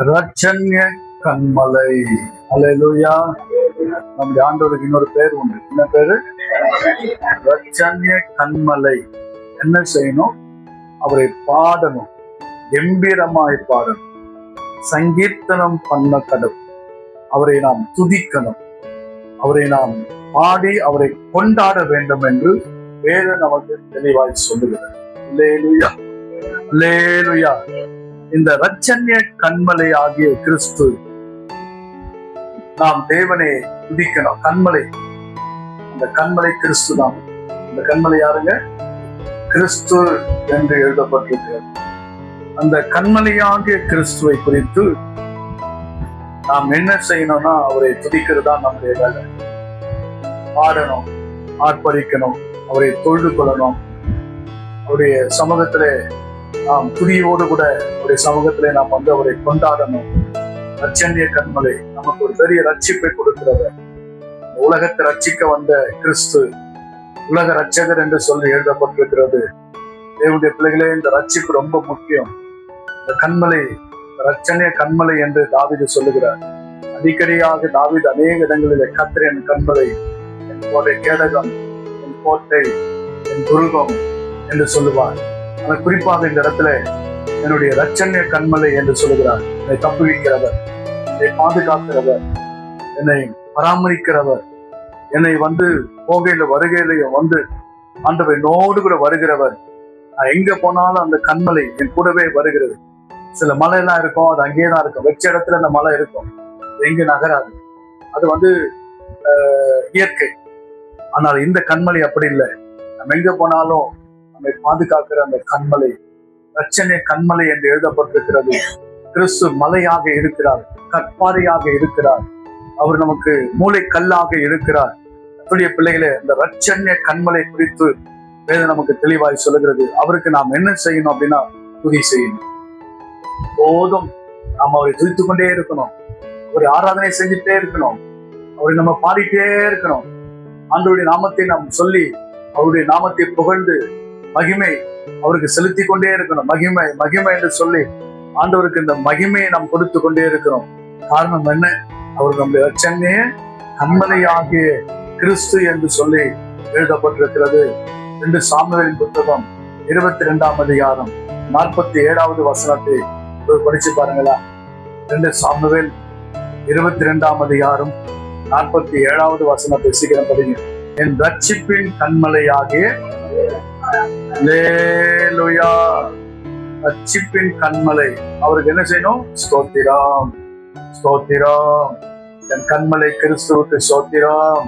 ரட்சண்ய கண்மலை. அல்லேலூயா. நம்முடைய ஆண்டவருக்கு இன்னொரு பேர் உண்டு. என்ன பேரு? ரட்சண்ய கண்மலை. என்ன செய்யணும்? அவரை பாடணும், கம்பீரமாய் பாடணும், சங்கீர்த்தனம் பண்ண கடவுள். அவரை நாம் துதிக்கணும், அவரை நாம் பாடி அவரை கொண்டாட வேண்டும் என்று வேதம் நமக்கு தெளிவாய் சொல்லுகிறது. அல்லேலூயா, அல்லேலூயா. இந்த ரட்சண்ய கண்மலை ஆகிய கிறிஸ்து, நாம் தேவனை துதிக்கணும். கண்மலை, அந்த கண்மலை கிறிஸ்து தான். அந்த கண்மலை யாருங்க? கிறிஸ்து என்று எழுதப்பட்டிருக்கிறது. அந்த கண்மலையாகிய கிறிஸ்துவை குறித்து நாம் என்ன செய்யணும்னா அவரை துதிக்கிறதா நம்முடைய வேலை. பாடணும், ஆர்ப்பரிக்கணும், அவரை தொழுது கொள்ளணும். அவருடைய சமூகத்திலே நாம் துதியோடு கூட அவருடைய சமூகத்திலே நாம் வந்து அவரை கொண்டாடணும். ரட்சண்ய கண்மலை நமக்கு ஒரு பெரிய ரட்சிப்பை கொடுக்கிறவர். உலகத்தை ரட்சிக்க வந்த கிறிஸ்து, உலக ரட்சகர் என்று சொல்லி எழுதப்பட்டிருக்கிறது. தேவனுடைய பிள்ளைகளே, இந்த ரட்சிப்பு ரொம்ப முக்கியம். இந்த கண்மலை, ரட்சண்ய கண்மலை என்று தாவீது சொல்லுகிறார். அடிக்கடியாக தாவீது அநேக இடங்களிலே கர்த்தர் என் கண்மலை, என் கேடகம், என் கோட்டை, என் துருகம் என்று சொல்லுவார். ஆனால் குறிப்பாக இந்த இடத்துல என்னுடைய ரட்சண்ய கண்மலை என்று சொல்லுகிறார். என்னை தப்புவிக்கிறவர், என்னை பாதுகாக்கிறவர், என்னை பராமரிக்கிறவர், என்னை வந்து போகையில வருகையிலையும் வந்து ஆண்டவர் என்னோடு கூட வருகிறவர். நான் எங்க போனாலும் அந்த கண்மலை என் கூடவே வருகிறது. சில மலை எல்லாம் இருக்கும், அது அங்கேயேதான் இருக்கும். வச்ச இடத்துல அந்த மலை இருக்கும், எங்க நகராது. அது வந்து இயற்கை. ஆனால் இந்த கண்மலை அப்படி இல்லை. நம்ம எங்க போனாலும் நம்மை பாதுகாக்கிற அந்த கண்மலை, ரட்சணை கண்மலை என்று எழுதப்பட்டிருக்கிறது. கிறிஸ்து மலையாக இருக்கிறார், கற்பாறையாக இருக்கிறார், அவர் நமக்கு மூளைக்கல்லாக இருக்கிறார். அப்படியே பிள்ளைகளே, இந்த ரட்சண்ய கண்மலை குறித்து வேதம் நமக்கு தெளிவாய் சொல்லுகிறது. அவருக்கு நாம் என்ன செய்யணும் அப்படின்னா துதி செய்யணும். போதும் நாம் அவரை துதித்து கொண்டே இருக்கணும், ஒரு ஆராதனை செஞ்சுட்டே இருக்கணும், அவரை நம்ம பாடிட்டே இருக்கணும். ஆண்டவருடைய நாமத்தை நாம் சொல்லி அவருடைய நாமத்தை புகழ்ந்து மகிமை அவருக்கு செலுத்தி கொண்டே இருக்கணும். மகிமை மகிமை என்று சொல்லி ஆண்டவருக்கு இந்த மகிமையை நாம் கொடுத்து கொண்டே இருக்கிறோம். காரணம் என்ன? அவர் நம்முடைய ரட்சண்ய கண்மலையாகிய கிறிஸ்து என்று சொல்லி எழுதப்பட்டிருக்கிறது. 2 சாமுவேலின் புத்தகம் 22ஆம் அதிகாரம் 47வது வசனத்தை படிச்சு பாருங்களா. 2 சாமுவேல் 22ஆம் அதிகாரம் 47வது வசனத்தை சீக்கிரம் படிங்க. என் ரட்சிப்பின் கண்மலையாகிய, அல்லேலூயா, ரட்சிப்பின் கண்மலை. அவருக்கு என்ன செய்யணும்? ஸ்தோத்திரம், ஸ்தோத்திரம். என் கண்மலை கிறிஸ்துவுக்கு ஸ்தோத்திரம்,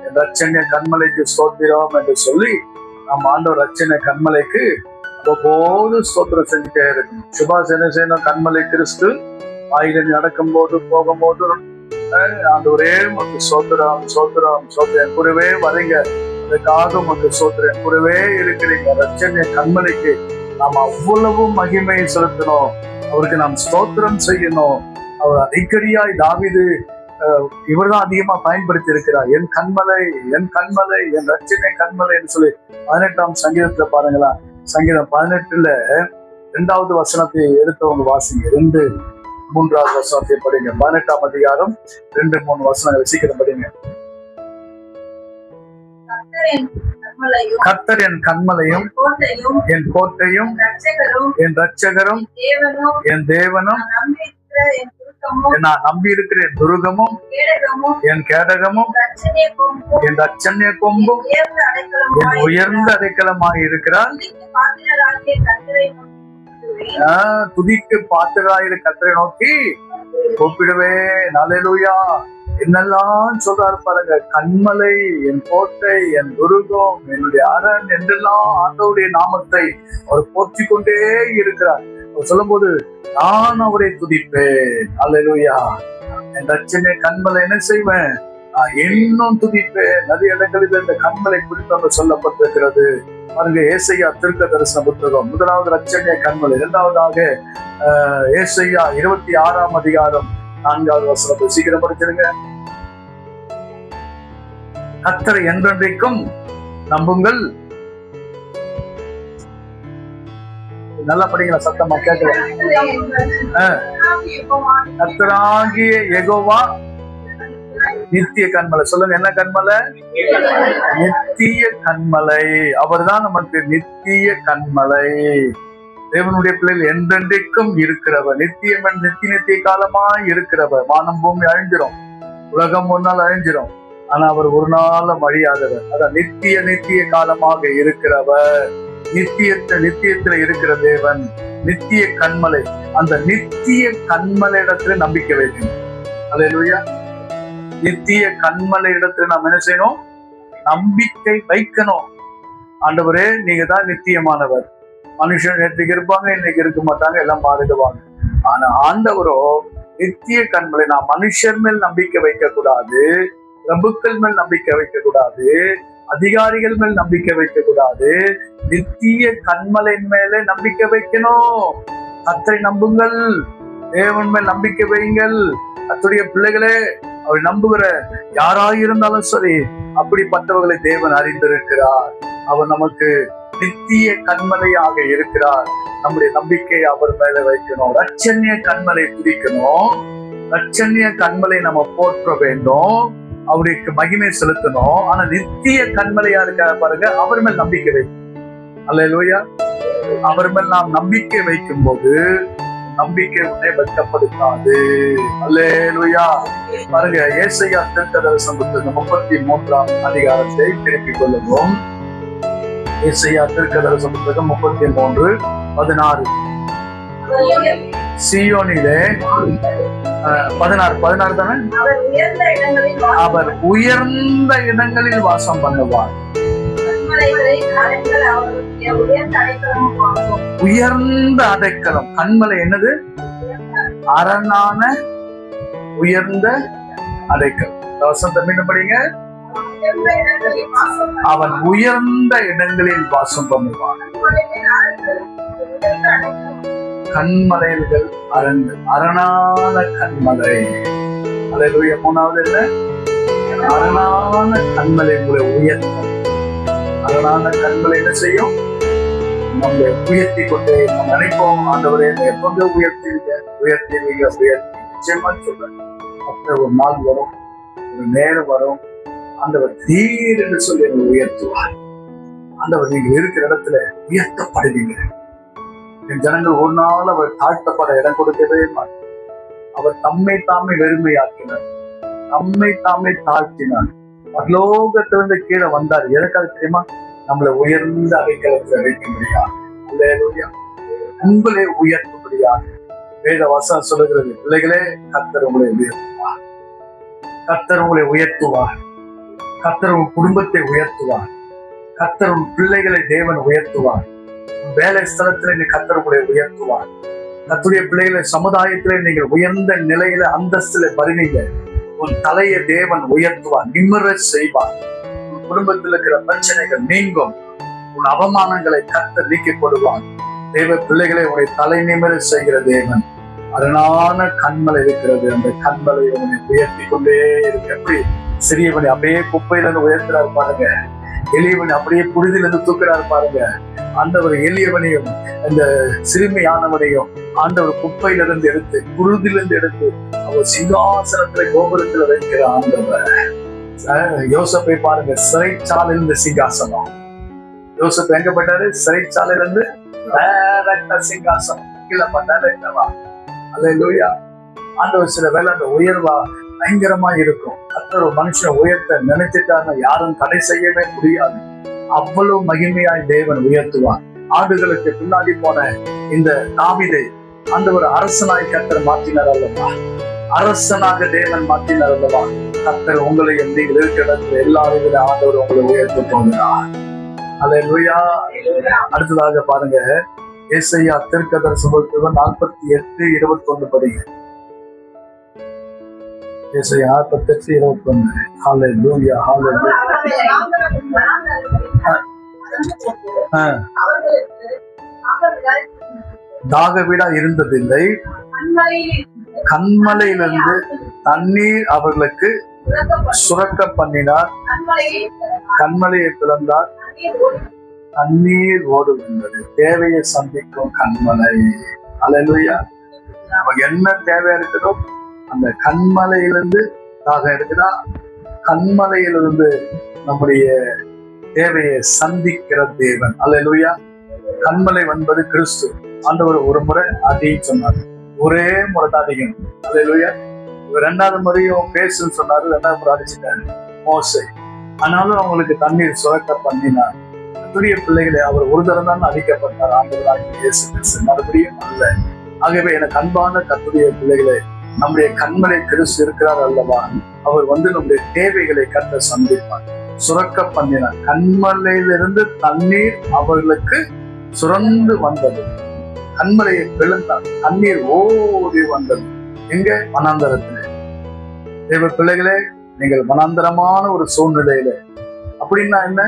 என் ரட்சண்ய கண்மலைக்கு ஸ்தோத்திரம் என்று சொல்லி நாம் ஆண்டவர் ரட்சண்ய கண்மலைக்கு அவ்வப்போது ஸ்தோத்திரம் செஞ்சுட்டே இருக்கணும். சுபாஷ் என்ன செய்யணும்? கண்மலை கிறிஸ்து ஆயுத நடக்கும் போது போகும்போது ஆண்டவரே உமக்கு ஸ்தோத்திரம், ஸ்தோத்திரம், ஸ்தோத்திரம், கூடவே வரீங்க, அதுக்காக உமக்கு ஸ்தோத்திரம், கூடவே இருக்கிறீங்க. ரட்சண்ய கண்மலைக்கு நாம் அவ்வளவு மகிமையை செலுத்தணும், அவருக்கு நாம் ஸ்தோத்திரம் செய்யணும். அவர் அடிக்கடியாய் தாவீது இவர்தான் அதிகமா பயன்படுத்தி இருக்கிறார். என் கண்மலை, என் கண்மலை, என் ரட்சணை கண்மலை என்று சொல்லி 18ஆம் சங்கீதத்துல பாருங்களா. சங்கீதம் 18ல 2வது வசனத்தை எடுத்தவங்க வாசிங்க. 2-3வது வசனத்தை படிங்க. 18ஆம் அதிகாரம் 2-3 வசனங்களை சீக்கிரம் படிங்க. கர்த்தர் என் கண்மலையும் என் கோட்டையும் என் ரட்சகரும் என் தேவனும் நான் நம்பி இருக்கிற என் துருகமும் என் கேடகமும் என் ரட்சண்ய கொம்பும் என் உயர்ந்த அடைக்கலமாக இருக்கிறார். துதிக்கு பாத்திராயிரு கர்த்தரை நோக்கி கூப்பிடுவேன். அல்லேலூயா. என்னெல்லாம் சொல்றாரு பாருங்க. கண்மலை, என் கோட்டை, என் துருகம், என்னுடைய அரண் என்றெல்லாம் ஆண்டவருடைய நாமத்தை அவர் போற்றிக் கொண்டே இருக்கிறார். அவர் சொல்லும் போது நான் அவரை துதிப்பேன். அல்லேலூயா. என் ரட்சணை கண்மலை என்ன செய்வேன்? நான் இன்னும் துதிப்பேன். நிறைய இடங்களில் இந்த கண்மலை குறித்து அவர் சொல்லப்பட்டிருக்கிறது. பாருங்க, ஏசையா தீர்க்க தரிசன புத்தகம் 1வது ரட்சணை கண்மலை. 2வதாக ஏசையா 26ஆம் அதிகாரம் 4வது வசனத்தை சீக்கிரம் படிச்சிருங்க. கர்த்தரை என்றென்றைக்கும் நம்புங்கள், நல்லா படிங்களா, சத்தமா கேட்கல. கர்த்தராகிய யெகோவா நித்திய கன்மலை. சொல்லுங்க, என்ன கன்மலை? நித்திய கன்மலை. அவர் தான் நமக்கு நித்திய கன்மலை. தேவனுடைய பிள்ளைகள் என்றென்றைக்கும் இருக்கிறவர், நித்தியம் நித்திய காலமாய் இருக்கிறவர். வானம் பூமி அழிஞ்சிரும், உலகம் ஒரு நாள் அழிஞ்சிரும், ஆனா அவர் ஒரு நாளும் அழியாதவர். அதான் நித்திய காலமாக இருக்கிறவர், நித்தியத்துல இருக்கிற தேவன், நித்திய கன்மலை. அந்த நித்திய கன்மலை இடத்துல நம்பிக்கை வைக்கணும். அல்லேலூயா. நித்திய கன்மலை இடத்துல நாம் என்ன செய்யணும்? நம்பிக்கை வைக்கணும். ஆண்டவரே, நீங்க தான் நித்தியமானவர். மனுஷன் நேற்றுக்கு இருப்பாங்க, இன்னைக்கு இருக்க மாட்டாங்க, எல்லாம் மாறிடுவாங்க. ஆனா ஆண்டவரோ நித்திய கன்மலை. நான் மனுஷர் மேல் நம்பிக்கை வைக்க கூடாது, பிரபுக்கள் மேல் நம்பிக்கை வைக்க கூடாது, அதிகாரிகள் மேல் நம்பிக்கை வைக்க கூடாது. நித்திய கன்மலையின் மேலே நம்பிக்கை வைக்கணும். கர்த்தரை நம்புங்கள், தேவன் மேல் நம்பிக்கை வையுங்கள். கர்த்தருடைய பிள்ளைகளே, அவர் நம்புகிற யாராயிருந்தாலும் சரி, அப்படிப்பட்டவர்களை தேவன் அறிந்திருக்கிறார். அவர் நமக்கு நித்திய கன்மலையாக இருக்கிறார். நம்முடைய நம்பிக்கையை அவர் மேல வைக்கணும். ரட்சண்ய கன்மலை துதிக்கணும், ரட்சண்ய கன்மலை நம்ம போற்ற வேண்டும், அவருக்கு மகிமை செலுத்தணும். ஆனா நித்திய கன்மலையா இருக்க பாருங்க, அவர் மேல் நம்பிக்கை வைக்கணும். அல்லேலூயா. அவர் மேல் நாம் நம்பிக்கை வைக்கும் போது நம்பிக்கை உன்னை வெட்கப்படுத்தாது. அல்லேலூயா. பாருங்க, ஏசாயா தீர்க்கதரிசன புத்தகம் 33ஆம் அதிகாரத்தை திருப்பிக் கொள்ளுவோம். ஏசாயா தீர்க்கதரிசன புத்தகம் 33:16. சீயோனிலே 16 தானே? அவர் உயர்ந்த இடங்களில் வாசம் பண்ணுவார். உயர்ந்த அடைக்கலம். கன்மலை என்னது? அரணான உயர்ந்த அடைக்கலம். வசந்தம் என்ன படிங்க? அவன் உயர்ந்த இடங்களில் வாசம் பண்ணுவான். கண்மலைகள் அரண்கள், அரணான கண்மலை. அல்லேலூயா. மூணாவது என்ன? அரணான கண்மலை உங்களை உயர்த்தும். அரணான கண்மலை என்ன செய்யும்? நம்மளை உயர்த்தி கொண்டே நம்ம நினைப்போம், ஆண்டவரே எப்போது உயர்த்திங்க, நிச்சயமா சொல்றேன். அப்ப ஒரு நாள் வரும், ஒரு நேரம் வரும், ஆண்டவர் தீர் என்று சொல்லி என்னை உயர்த்துவார். ஆண்டவர் நீங்க இருக்கிற இடத்துல உயர்த்தப்படுவீங்க. என் ஜனங்கள் ஒரு நாள் அவர் தாழ்த்தப்பட இடம் கொடுக்கவே மாட்டார். அவர் தம்மை தாமே வெறுமையாக்கினார், தம்மை தாமே தாழ்த்தினார். பரலோகத்திலிருந்து கீழே வந்தார். எதற்காக தெரியுமா? நம்மளை உயர்ந்த அடைக்கலத்தில் வைக்க முடியாது. உங்களை உயர்த்த முடியாது. வேத வசனம் சொல்லுகிறது, பிள்ளைகளே, கர்த்தர் உங்களை உயர்த்துவார், கர்த்தர் உங்களை உயர்த்துவார், கர்த்தர் உங்கள் குடும்பத்தை உயர்த்துவார், கர்த்தர் உன் பிள்ளைகளை தேவன் உயர்த்துவார். வேலை ஸ்தலத்திலே நீ கர்த்தர் உங்களை உயர்த்துவார். கர்த்தருடைய பிள்ளைகளை சமுதாயத்திலே நீங்கள் உயர்ந்த நிலையில அந்தஸ்தில வருவீங்க. உன் தலையை தேவன் உயர்த்துவார், நிமிர செய்வார். உன் குடும்பத்தில் இருக்கிற பிரச்சனைகள் நீங்கும். உன் அவமானங்களை கர்த்தர் நீக்கி போடுவார். தேவ பிள்ளைகளை உன்னை தலை நிமிர செய்கிற தேவன். அரணான கண்மலை இருக்கிறது. அந்த கண்மலை உன்னை உயர்த்தி கொண்டே இருக்கு. எப்படி சிறியவனை அப்படியே குப்பையில இருந்து உயர்த்துறாரு பாருங்க, எளியவனை அப்படியே புழுதியிலிருந்து தூக்குறாரு பாருங்க. ஆண்டவர் எளியவனையும் அந்த சிறுமியானவனையும் ஆண்டவர் குப்பையிலிருந்து எடுத்து, புழுதிலிருந்து எடுத்து அவர் சிங்காசனத்துல கோபுரத்துல வைக்கிற ஆண்டவர். யோசப்பை பாருங்க, சிறைச்சாலையிலிருந்து சிங்காசனம். யோசப் எங்க போயிட்டாரு? சிறைச்சாலையிலிருந்து சிங்காசனம் கீழே பண்ணாரு. அல்லேலூயா. ஆண்டவர் சில வேலை அந்த உயர்வா பயங்கரமா இருக்கும். கர்த்தர் ஒரு மனுஷனை உயர்த்த நினைச்சிட்டாருன்னா யாரும் தடை செய்யவே முடியாது. அவ்வளவு மகிமையாய் தேவன் உயர்த்துவார். ஆடுகளுக்கு பின்னாடி போன இந்த தாவீதை ஆண்டவர் அரசனாய் கர்த்தர் மாற்றினார் அல்லவா? அரசனாக தேவன் மாற்றினார் அல்லவா? கர்த்தர் உங்களை நீங்கள் இருக்கிற எல்லாரும் ஆண்டவர் உங்களை உயர்த்த போகிறார். அல்லேலூயா. அடுத்ததாக பாருங்க, ஏசாயா தீர்க்கதரிசன புத்தகம் 48:21 படிங்க. ஏசாயா 48:21. ஹல்லேலூயா, ஹல்லேலூயா. தாகவீடா இருந்ததில்லை, கண்மலையிலிருந்து தண்ணீர் அவர்களுக்கு சுரக்க பண்ணினார், கண்மலையை பிளந்தார், தண்ணீர் ஓடு வந்தது. தேவையை சந்திக்கும் கண்மலை. அல்லேலூயா. நமக்கு என்ன தேவை இருக்குதோ அந்த கண்மலையிலிருந்து இருக்குதா, கண்மலையிலிருந்து நம்முடைய தேவையை சந்திக்கிற தேவன். அல்லேலூயா. கண்மலை என்பது கிறிஸ்து. ஆண்டவர் ஒரு முறை அதையும் சொன்னார், ஒரே முறை தான் அடிக்கணும். அல்லேலூயா. ரெண்டாவது முறையும் பேசுன்னு சொன்னாரு, ரெண்டாவது முறை அடிச்சுட்டாரு மோசே. ஆனாலும் அவங்களுக்கு தண்ணீர் சுரக்க பண்ணினார். கர்த்தருடைய பிள்ளைகளை அவர் ஒரு தரம் தான் அழிக்கப்பட்டார். ஆண்டவராகிய இயேசு கிறிஸ்து மறுபடியும் அல்ல. ஆகவே எனக்கு அன்பான கர்த்தருடைய பிள்ளைகளை, நம்முடைய கண்மலை கிறிஸ்து இருக்கிறார் அல்லவா, அவர் நம்முடைய தேவைகளை கட்ட சந்திப்பார். சுரக்க பண்ணினார். கண்மலையிலிருந்து தண்ணீர் அவர்களுக்கு சுரந்து வந்தது. கண்மலையை பிளந்தார், தண்ணீர் ஓடி வந்தது. எங்க? வனாந்தரத்திலே. தேவ பிள்ளைகளே, நீங்கள் வனாந்தரமான ஒரு சூழ்நிலையில, அப்படின்னா என்ன?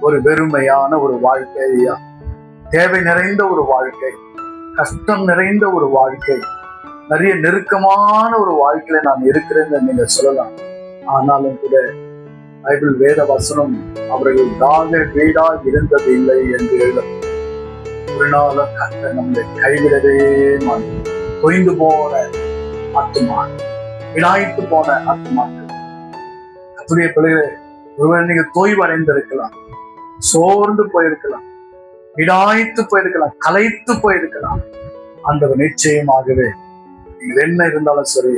ஒரு வெறுமையான ஒரு வாழ்க்கையா, தேவை நிறைந்த ஒரு வாழ்க்கை, கஷ்டம் நிறைந்த ஒரு வாழ்க்கை, நிறைய நெருக்கமான ஒரு வாழ்க்கையில நான் இருக்கிறேன்னு நீங்க சொல்லலாம். ஆனாலும் கூட பைபிள் வேத வசனம் அவர்கள் தாக வீடா இருந்தது இல்லை என்று எழுத, ஒரு நாளும் கர்த்தர் நம்மளை கைவிடவே மாட்டோம். தொய்ந்து போன ஆத்துமா, விடாய்த்து போன ஆத்துமாக்கள், கர்த்தருடைய பிள்ளைகளை, ஒருவேளை நீங்க தொய்வடைந்திருக்கலாம், சோர்ந்து போயிருக்கலாம், விடாய்த்து போயிருக்கலாம், கலைத்து போயிருக்கலாம். ஆண்டவர் நிச்சயமாகவே நீங்கள் என்ன இருந்தாலும் சரி,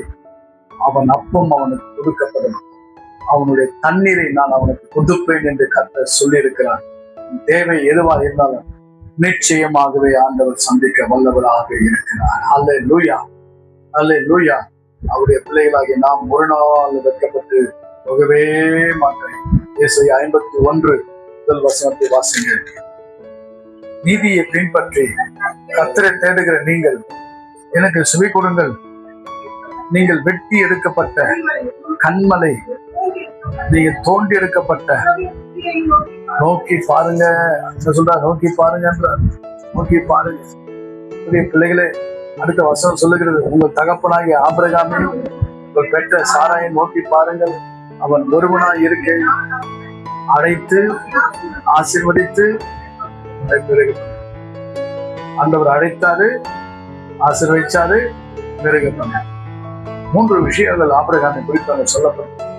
அவன் அப்பம் அவனுக்கு கொடுக்கப்படும், அவனுடைய தண்ணீரை நான் அவனுக்கு கொடுப்பேன் என்று கர்த்தர் சொல்லியிருக்கிறார். தேவை எதுவா இருந்தாலும் நிச்சயமாகவே ஆண்டவர் சந்திக்க வல்லவராக இருக்கிறார். அல்லேலூயா, அல்லேலூயா. அவருடைய பிள்ளைகளாகிய நாம் ஒரு நாள் வெட்கப்பட்டு போகவே மாட்டேன். ஏசாயா 51 முதல் வசனத்தை வாசிங்க. நீதியை பின்பற்றி கர்த்தரை தேடுகிற நீங்கள் எனக்கு செவி கொடுங்கள். நீங்கள் வெட்டி எடுக்கப்பட்ட கண்மலை, நீங்க தோண்டி எடுக்கப்பட்ட, நோக்கி பாருங்க சொல்ற, நோக்கி பாருங்க, நோக்கி பாருங்க. பிள்ளைகளே, அடுத்த வசனம் சொல்லுகிறது, உங்கள் தகப்பனாகிய ஆபிரகாமை உங்கள் பெற்ற சாராயை நோக்கி பாருங்கள். அவன் ஒருவனாய் இருக்கை அடைத்து ஆசீர்வதித்து ஆண்டவர் அழைத்தாரு, ஆசீர்வதிச்சாரு, பிறகு பண்ணார். 3 விஷயங்கள் ஆபிரகாமை குறித்து சொல்லப்பட்ட.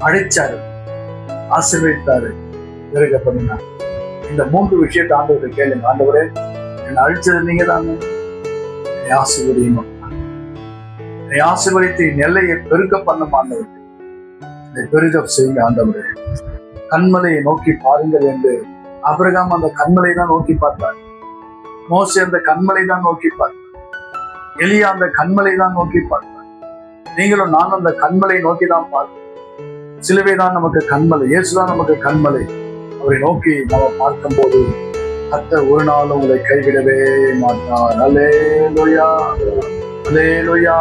அழைச்சாரு, ஆசீர்வதித்தாரு, பிறகு பண்ணினார். இந்த 3 விஷயத்தை ஆண்டவரை கேளுங்க. ஆண்டவரே, என்னை அழிச்சது நீங்க தாங்க, ஆசீர்வதியும், ஆசீர்வதித்து எல்லையை பெருக்க பண்ணும் ஆண்டவர், இதை பெருக செய்யுங்க ஆண்டவரே. கண்மலையை நோக்கி பாருங்கள் என்று ஆபிரகாம் அந்த கண்மலை தான் நோக்கி பார்த்தார். மோசே அந்த கண்மலை தான் நோக்கி பார்த்தார். எலியா அந்த கண்மலை தான் நோக்கி பார்த்தார். நீங்களும் நானும் அந்த கண்மலை நோக்கி தான் பார்க்கிறோம். சிலுவை தான் நமக்கு கண்மலை, இயேசுதான் நமக்கு கண்மலை. அவரை நோக்கி நம்ம பார்க்கும் போது கர்த்தர் ஒரு நாளும் உங்களை கைவிடவே மாட்டார். அல்லேலூயா, அல்லேலூயா.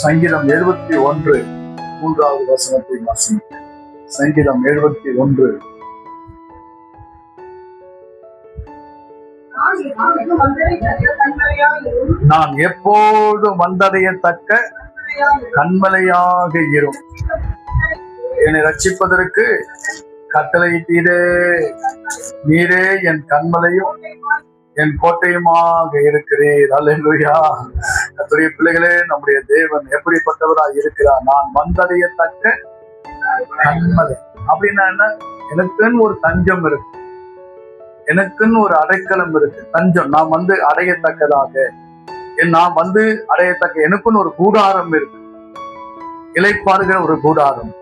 சங்கீதம் 71 3வது வசனத்தை வாசிங்க. சங்கீதம் 71. நான் எப்போதும் வந்தடையத்தக்க கண்மலையாக இரும். என்னை ரட்சிப்பதற்கு கட்டளையிட்டீரே. நீரே என் கண்மலையும் என் கோட்டையுமாக இருக்கிறீர். அல்லேலூயா. கர்த்தருடைய பிள்ளைகளே, நம்முடைய தேவன் எப்படிப்பட்டவராக இருக்கிறார்? நான் வந்தடையத்தக்க கண்மலை. அப்படின்னா என்ன? எனக்குன்னு ஒரு தஞ்சம் இருக்கு, எனக்குன்னு ஒரு அடைக்கலம் இருக்கு, தஞ்சம். நான் அடையத்தக்கதாக, நான் அடையத்தக்க எனக்குன்னு ஒரு கூடாரம் இருக்கு, இளைப்பாறுகிற ஒரு கூடாரம்.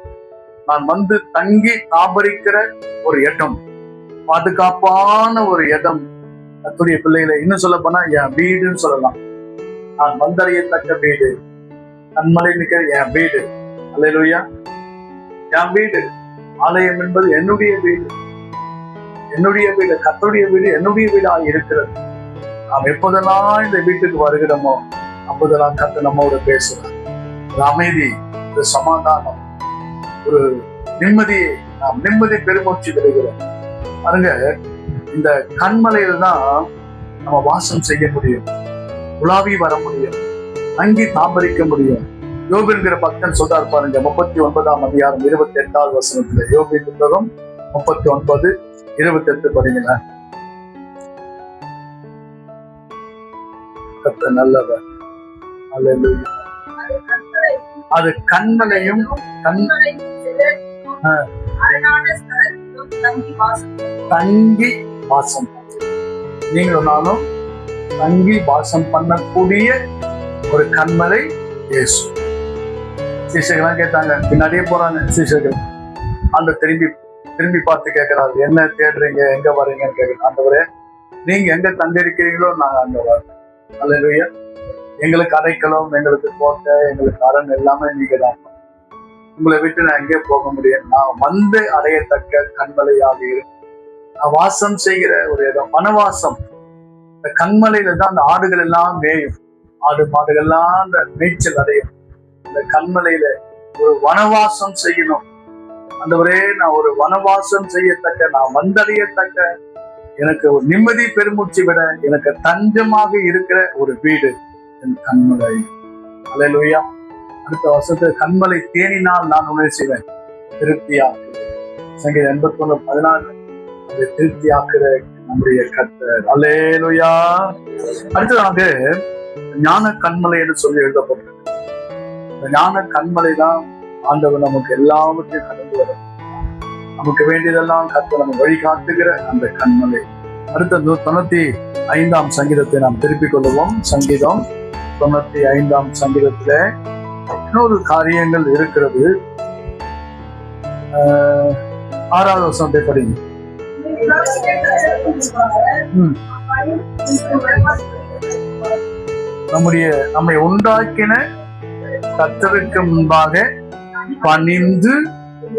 நான் தங்கி தாபரிக்கிற ஒரு இடம், பாதுகாப்பான ஒரு இடம். கர்த்தருடைய பிள்ளைகளை இன்னும் சொல்ல போனா என் வீடுன்னு சொல்லலாம். நான் வந்தடையத்தக்க வீடு, கண்மலை நிற்கிற என் வீடு. அல்லேலூயா. என் வீடு, ஆலயம் என்பது என்னுடைய வீடு, என்னுடைய வீடு, கர்த்தருடைய வீடு என்னுடைய வீடாக இருக்கிறது. நாம் எப்போதெல்லாம் இந்த வீட்டுக்கு வருகிறோமோ அப்போதெல்லாம் கர்த்தர் நம்மோட பேசுறார். ஒரு அமைதி, ஒரு சமாதானம், ஒரு நிம்மதியை, நாம் நிம்மதி பெருமூச்சு பெறுகிறோம். பாருங்க, இந்த கண்மலையில தான் நம்ம வாசம் செய்ய முடியும், உலாவி வர முடியும், தங்கி தாம்பரிக்க முடியும். யோபு என்கிற பக்தன் சொல்றாரு பாருங்க, 39ஆம் அதிகாரம் 28வது வசனத்துல. யோபு புத்தகம் 39 28 படிங்களா? கர்த்தர் நல்லவர். அல்லேலூயா. அது கண்மலையும் தங்கி வாசம், நீங்களும் நானும் தங்கி வாசம் பண்ணக்கூடிய ஒரு கண்மலை இயேசு. சீஷர்கள்லாம் கேட்டாங்க, பின்னாடியே போறாங்க சீஷர்கள். அந்த திரும்பி பார்த்து கேட்கிறாரு, என்ன தேடுறீங்க, எங்க வர்றீங்கன்னு கேட்கிறேன். ஆண்டவரே, நீங்க எங்க தங்கிருக்கிறீங்களோ நாங்க அங்க வரோம். அல்லேலூயா. எங்களுக்கு அடைக்கலம், எங்களுக்கு கோட்டை, எங்களுக்கு அரண் எல்லாமே நீங்க தான். உங்களை விட்டு நான் எங்கே போக முடியும்? நான் வந்து அடையத்தக்க கண்மலையாக இருக்கு. நான் வாசம் செய்கிற ஒரு இடம், வனவாசம். இந்த கண்மலையில தான் அந்த ஆடுகள் எல்லாம் மேயும், ஆடு மாடுகள்லாம் அந்த மேய்ச்சல் அடையும். இந்த கண்மலையில ஒரு வனவாசம் செய்யணும். ஆண்டவரே, நான் ஒரு வனவாசம் செய்யத்தக்க, நான் வந்தடையத்தக்க, எனக்கு ஒரு நிம்மதி பெருமூச்சு விட எனக்கு தஞ்சமாக இருக்கிற ஒரு வீடு என் கண்மலை. அல்லேலூயா. அடுத்த வருஷத்து கண்மலை தேனினால் நான் உணவு செய்வேன், திருப்தியாக்கு. சங்கீதம் 81:14 அதை திருப்தியாக்குற நம்முடைய கர்த்தர். அல்லேலூயா. அடுத்ததாக ஞான கண்மலை என்று சொல்லி எழுதப்பட்டிருக்கு. இந்த ஞான கண்மலை தான் ஆண்டவர் நமக்கு எல்லாவற்றையும் கடந்து வர, நமக்கு வேண்டியதெல்லாம் கர்த்தர் நம்ம வழிகாட்டுகிற அந்த கண்மலை. அடுத்த 95ஆம் சங்கீதத்தை நாம் திருப்பிக் கொள்வோம். சங்கீதம் 95ஆம் சங்கீதத்துல இன்னொரு காரியங்கள் இருக்கிறது. 6வது வசனத்தை படிங்க. நம்மை உண்டாக்கின கர்த்தருக்கு முன்பாக பணிந்து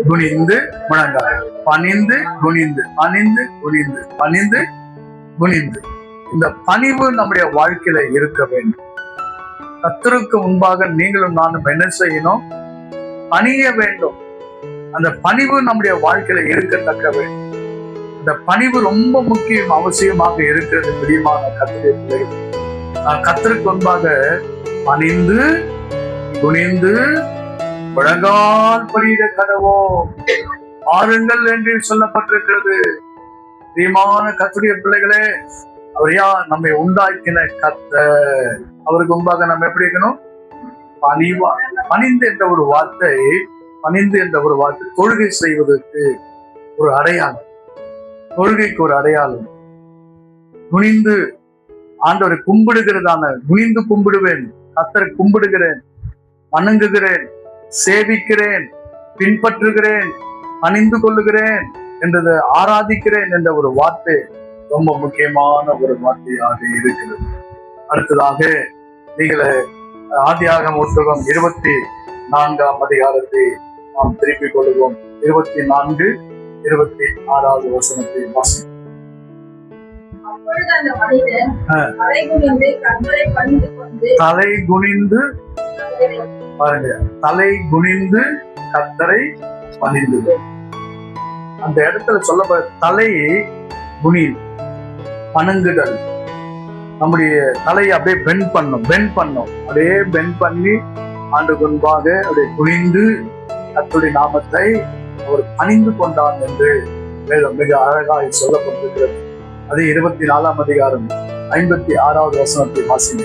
குனிந்து முழங்கால். பணிந்து குனிந்து, பணிந்து குனிந்து, பணிந்து குனிந்து. இந்த பணிவு நம்முடைய வாழ்க்கையில இருக்க வேண்டும். கர்த்தருக்கு முன்பாக நீங்களும் நானும் என்ன செய்யணும்? பணிய வேண்டும். அந்த பணிவு நம்முடைய வாழ்க்கையில இருக்கத்தக்க வேண்டும். அந்த பணிவு ரொம்ப முக்கியம், அவசியமாக இருக்கிறது. பிரியமான கர்த்தருடைய பிள்ளைகள், நான் கர்த்தருக்கு முன்பாக பணிந்து குனிந்து முழங்கால் படியிட கடவோம் ஆறுங்கள் என்று சொல்லப்பட்டிருக்கிறது. பிரியமான கர்த்தருடைய பிள்ளைகளே, அவர் யார்? நம்மை உண்டாக்கின கர்த்தர். அவருக்கு முன்பாக நம்ம எப்படி இருக்கணும்? பணிவா. பணிந்து என்ற ஒரு வார்த்தை, பணிந்து என்ற ஒரு வார்த்தை தொழுகை செய்வதற்கு ஒரு அடையாளம், தொழுகைக்கு ஒரு அடையாளம். குனிந்து ஆண்டவரை கும்பிடுகிறதான, குனிந்து கும்பிடுவேன், கர்த்தரை கும்பிடுகிறேன், வணங்குகிறேன், சேவிக்கிறேன், பின்பற்றுகிறேன், பணிந்து கொள்ளுகிறேன் என்றது, ஆராதிக்கிறேன் என்ற ஒரு வார்த்தை ரொம்ப முக்கியமான ஒரு வார்த்தையாக இருக்கிறது. அடுத்ததாக நீங்கள் ஆதியாகம புத்தகம் 24ஆம் அதிகாரத்தை நாம் திருப்பிக் கொள்வோம். 24, 26வது வசனத்தை வாசிப்போம். தலை குனிந்து பாருங்க, தலை குனிந்து கர்த்தரை பணிந்து. அந்த இடத்துல சொல்லப்பட தலை குனி, பணங்குதல். நம்முடைய தலையை அப்படியே பெண்ட் பண்ணும், அப்படியே பெண்ட் பண்ணி ஆண்டு முன்பாக அப்படியே குனிந்து கர்த்தருடைய நாமத்தை அவர் பணிந்து கொண்டான் என்று மிக அழகாக சொல்லப்பட்டிருக்கிறது. அது 24ஆம் அதிகாரம் 56வது வசனத்தை வாசிங்க.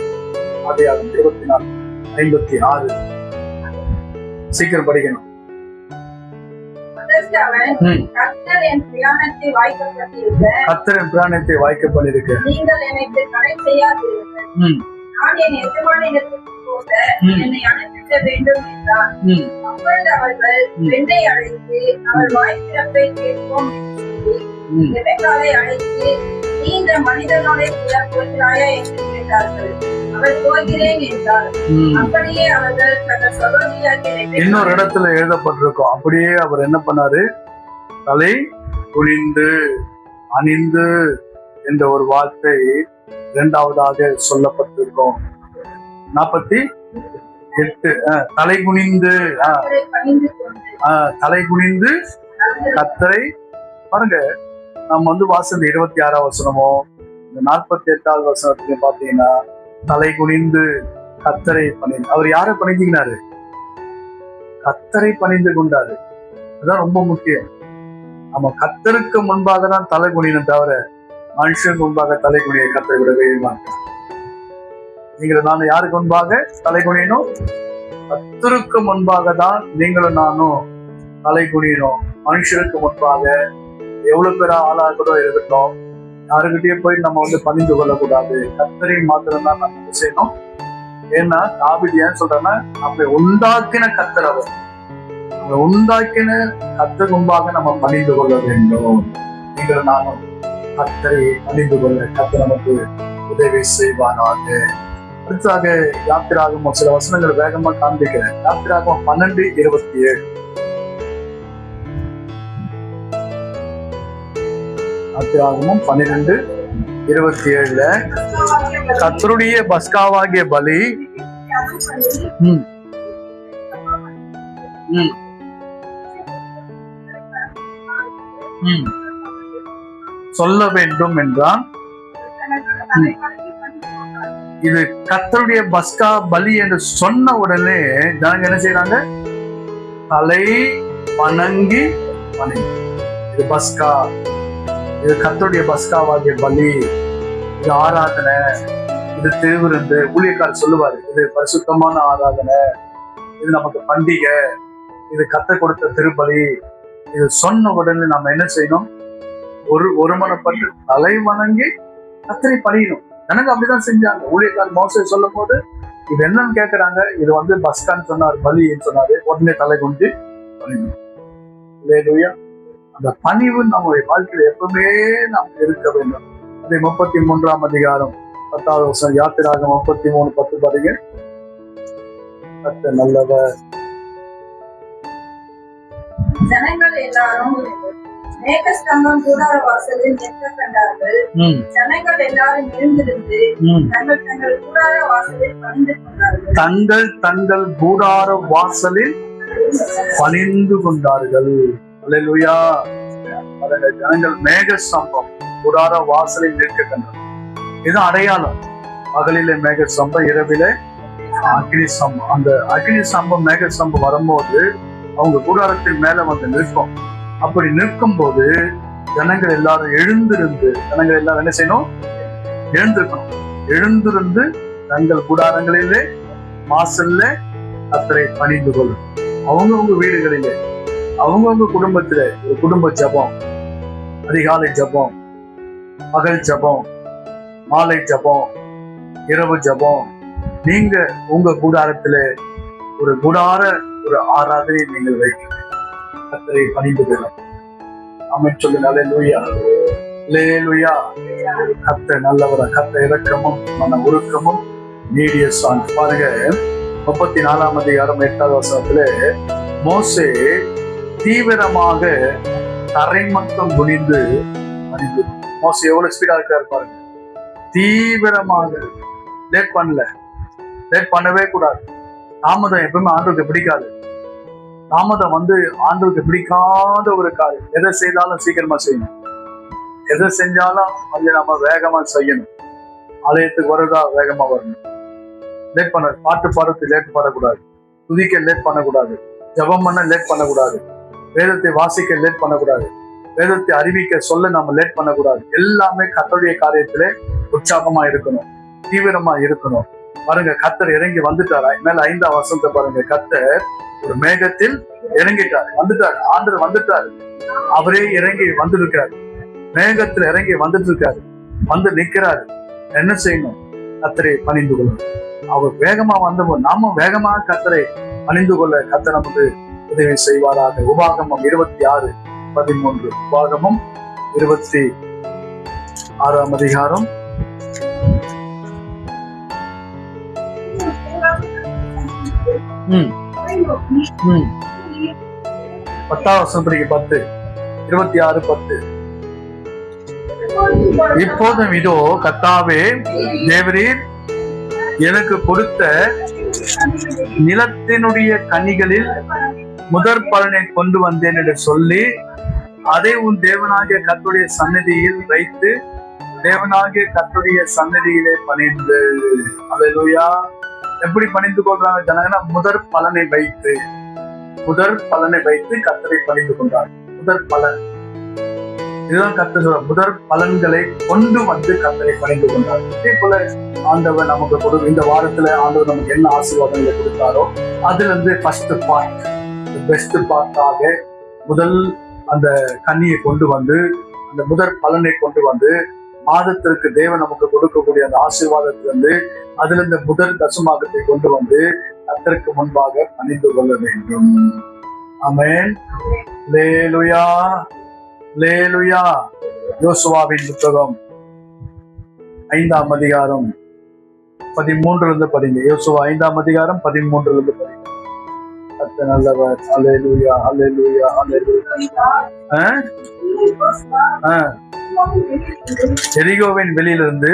அதிகாரம் 24, 56. சீக்கிரம் படிக்கணும். கர்த்தர் என் பிரயாணத்தை வாய்க்கப்பட்டிருக்க நீங்கள் எனக்கு தடை செய்யாதீர்கள். நான் என் எஜமானிடத்திற்கு போக என்னை அனுப்பிவிட வேண்டும் என்றார். அப்பொழுது அவர்கள் பெண்ணை அழைத்து அவள் வாய்ப்பிறப்பை கேட்போம் என்று சொல்லி ரெபெக்காளை அழைத்து, நீ இந்த மனிதனோட கூட போகிறாயா என்று கேட்டார்கள். அவள் போகிறேன் என்றார். அப்படியே அவர்கள் தங்கள் சகோதரியாகிய இன்னொரு இடத்துல எழுதப்பட்டிருக்கும். அப்படியே அவர் என்ன பண்ணாரு? தலை குனிந்து அணிந்து என்ற ஒரு வார்த்தை இரண்டாவதாக சொல்லப்பட்டிருக்கும். 48 தலை குனிந்து, தலை குனிந்து கர்த்தரை பாருங்க. நம்ம வாசந்த 26ஆம் வசனமோ 48வது வசனத்துல பாத்தீங்கன்னா தலை குனிந்து கர்த்தரை பணிந்து. அவர் யாரை பணிஞ்சுக்கினாரு? கர்த்தரை பணிந்து கொண்டாரு. அதுதான் ரொம்ப முக்கியம். நம்ம கர்த்தருக்கு முன்பாக தான் தலை குனியணும் தவிர மனுஷனுக்கு முன்பாக தலை குனிய கர்த்தரை விடவே மாட்டார். நீங்களும் நானும் யாருக்கு முன்பாக தலை குனியணும்? கர்த்தருக்கு முன்பாக தான் நீங்களும் நானும் தலை குனியணும். மனுஷருக்கு முன்பாக எவ்வளவு பேரா ஆளாகக்கூட இருக்கட்டும், யாருக்கிட்டே போய் நம்ம பணிந்து கொள்ளக்கூடாது. கர்த்தரை மாத்திரம் தான் நம்ம செய்யணும். ஏன்னா தாவீது ஏன் சொல்றேன்னா, நம்மை உண்டாக்கின கர்த்தர் அவர். நம்மை உண்டாக்கின கர்த்தர் முன்பாக நம்ம பணிந்து கொள்ள வேண்டும். நீங்கள் நானும் கர்த்தரை பணிந்து கொள்ள கர்த்தர் நமக்கு உதவி செய்வானாக. அடுத்ததாக யாத்திராகமம் சில வசனங்கள் வேகமா காண்பிக்கிறேன். யாத்திராகமம் 12:27. யாத்திராகமம் 12:27 கர்த்தருடைய பஸ்காவாகிய பலி சொல்ல வேண்டும் என்றான். இது கர்த்தருடைய பஸ்கா பலி என்று சொன்ன உடனே ஜனங்க என்ன செய்யறாங்க? தலை வணங்கி இது பஸ்கா, இது கர்த்தருடைய பஸ்காவாகிய பலி, இது ஆராதனை, இது திருவிருந்து. ஊழியக்காரர் சொல்லுவாரு, இது பரிசுத்தமான ஆராதனை, இது நமக்கு பண்டிகை, இது கர்த்தர் கொடுத்த திருப்பலி. இது சொன்ன உடனே நம்ம என்ன செய்யணும்? ஒருமனப்பட்டு தலை வணங்கி கர்த்தரை பணியணும். எனக்கு அப்படிதான் செஞ்சாங்க. ஊழியக்காரர் மோசே சொல்லும் போது இது என்னன்னு கேட்கறாங்க. இது பஸ்கான்னு சொன்னார், பலின்னு சொன்னாரு. உடனே தலை குனிஞ்சு பணியணும். இல்லையா? அந்த பணிவு நம்முடைய வாழ்க்கையில எப்பவுமே நாம் இருக்க வேண்டும். அதே 33ஆம் அதிகாரம் 10வது வசனம், யாத்திராகமம் 33:10 பாருங்க. கர்த்தர் நல்லவர். ஜனங்கள் எல்லாரும் மேகஸ்தம்பம் கூடார வாசலில் நிற்க கண்டார்கள். ஜனங்கள் எல்லாரும் எழுந்திருந்து தங்கள் தங்கள் கூடார வாசலில் பணிந்து கொண்டார்கள். தங்கள் கூடார வாசலில் பணிந்து கொண்டார்கள். அல்லேலூயா. ஜனங்கள் மேகஸ்தம்பம் கூடார வாசலில் நிற்க கண்டார்கள். இது அடையாளம். பகலிலே மேகஸ்தம்பம், இரவிலே அக்னி ஸ்தம்பம். அந்த அக்னி ஸ்தம்பம் மேகஸ்தம்பம் வரும்போது அவங்க கூடாரத்தின் மேல நிற்கும். அப்படி நிற்கும் போது ஜனங்கள் எல்லாரும் எழுந்திருந்து, ஜனங்கள் எல்லாரும் என்ன செய்யணும்? எழுந்திருக்கணும். எழுந்திருந்து தங்கள் கூடாரங்களிலே வாசல்ல கர்த்தரை பணிந்து கொள்ளும். அவங்கவுங்க வீடுகளிலே, அவங்கவுங்க குடும்பத்திலே ஒரு குடும்ப ஜபம், அதிகாலை ஜபம், பகல் ஜபம், மாலை ஜபம், இரவு ஜபம். நீங்க உங்க கூடாரத்திலே ஒரு கூடார ஒரு ஆராதனை நீங்கள் வைக்க கர்த்தரை பணிந்து கொள்ளும். ஆமென் சொல்லுங்க. அல்லேலூயா, அல்லேலூயா. கர்த்தர் நல்லவரா, கர்த்தர் இரக்கமும் மன உருக்கமும் நீடிய சாந்தி. பாருங்க 34ஆம் அதிகாரம் 8வது வசனத்துல மோசே தீவிரமாக தரை மட்டும் குனிந்து பணிந்து. மோசே எவ்வளவு ஸ்பீடா இருக்காரு பாருங்க. தீவிரமாக லேட் பண்ணவே கூடாது. தாமதம் எப்பவுமே ஆண்டவருக்கு பிடிக்காது. தாமதம் ஆண்டவருக்கு பிடிக்காத ஒரு காரியம். எதை செய்தாலும் சீக்கிரமா செய்யணும். எதை செஞ்சாலும் நம்ம வேகமா செய்யணும். ஆலயத்துக்கு வருதா வேகமா வரணும். லேட் பண்ண, பாட்டு பாடுறதுக்கு லேட் பண்ணக்கூடாது, துதிக்க லேட் பண்ணக்கூடாது, ஜபம் பண்ண லேட் பண்ணக்கூடாது, வேதத்தை வாசிக்க லேட் பண்ணக்கூடாது, வேதத்தை அறிவிக்க சொல்ல நம்ம லேட் பண்ணக்கூடாது. எல்லாமே கர்த்தருடைய காரியத்திலே உற்சாகமா இருக்கணும், தீவிரமா இருக்கணும். பாருங்க, கர்த்தர் இறங்கி வந்துட்டாரா? மேல 5ஆம் வசனத்தை பாருங்க. கர்த்தர் ஒரு மேகத்தில் இறங்கிட்டார், வந்துட்டார். ஆண்டவர் வந்துட்டாரு. அவரே இறங்கி வந்திருக்காரு. மேகத்துல இறங்கி வந்துட்டு இருக்காரு, வந்து நிக்கிறாரு. என்ன செய்யணும்? கர்த்தரை பணிந்து கொள்ளணும். அவர் வேகமா வந்தபோது நாம வேகமா கர்த்தரை பணிந்து கொள்ள கர்த்தர் நமக்கு உதவி செய்வாராக. உபாகமம் 26:13. உபாகமம் 26ஆம் அதிகாரம் 10ஆம் வசனம் படிக்க. 26:10. இப்போதும் இதோ கர்த்தாவே தேவரீர் எனக்கு கொடுத்த நிலத்தினுடைய கனிகளில் முதற் பலனை கொண்டு வந்தேன் என்று சொல்லி அதை உன் தேவனாகிய கர்த்தருடைய சன்னதியில் வைத்து தேவனாகிய கர்த்தருடைய சன்னதியிலே பணிந்து. அல்லேலூயா. எப்படி பணிந்து கொள்றாங்க ஜனங்கன்னா? முதற் பலனை வைத்து கர்த்தரை பணிந்து கொண்டார். முதற் பலன் இதுதான் கர்த்தர் சொல்ற முதற் பலன்களை கொண்டு வந்து கர்த்தரை பணிந்து கொண்டார். இதே போல ஆண்டவர் நமக்கு இந்த வாரத்துல ஆண்டவர் நமக்கு என்ன ஆசீர்வாதங்களை கொடுத்தாரோ அதுல இருந்து ஃபர்ஸ்ட் பார்ட், பெஸ்ட் பார்ட்டாக முதல் அந்த கன்னியை கொண்டு வந்து, அந்த முதற் பலனை கொண்டு வந்து, மாதத்திற்கு தேவன் நமக்கு கொடுக்கக்கூடிய அந்த ஆசீர்வாதத்திலிருந்து அதுல இந்த முதல் தசமாகத்தை கொண்டு வந்து கர்த்தருக்கு முன்பாக பணிந்து கொள்ள வேண்டும். ஆமென். அல்லேலூயா, அல்லேலூயா. யோசுவாவின் புத்தகம் 5ஆம் அதிகாரம் 13 படிங்க. யோசுவா 5ஆம் அதிகாரம் 13 படிங்க. கர்த்தர் நல்லவர். அல்லேலூயா, அல்லேலூயா, அல்லேலூயா. எரிகோவின் வெளியிலிருந்து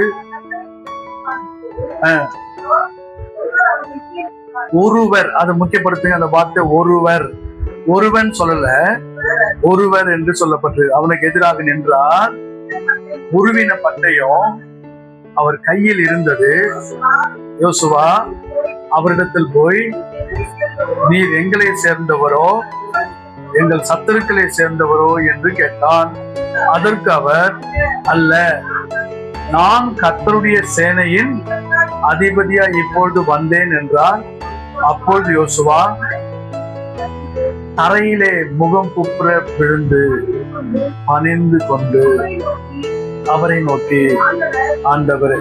ஒருவர், அது முக்கியப்படுத்துங்க அந்த வார்த்தை ஒருவர். ஒருவன் சொல்லல, ஒருவர் என்று சொல்லப்பட்டு அவனுக்கு எதிராக நின்றார். உருவின பட்டயம் அவர் கையில் இருந்தது. யோசுவா அவரிடத்தில் போய், நீர் எங்களை சேர்ந்தவரோ எங்கள் சத்துருக்களை சேர்ந்தவரோ என்று கேட்டான். அதற்கு அவர், அல்ல, நான் கர்த்தருடைய சேனையின் அதிபதியா இப்பொழுது வந்தேன் என்றார். அப்பொழுது யோசுவா தரையிலே முகம் குப்புற விழுந்து பணிந்து கொண்டு அவரை நோக்கி, ஆண்டவரே,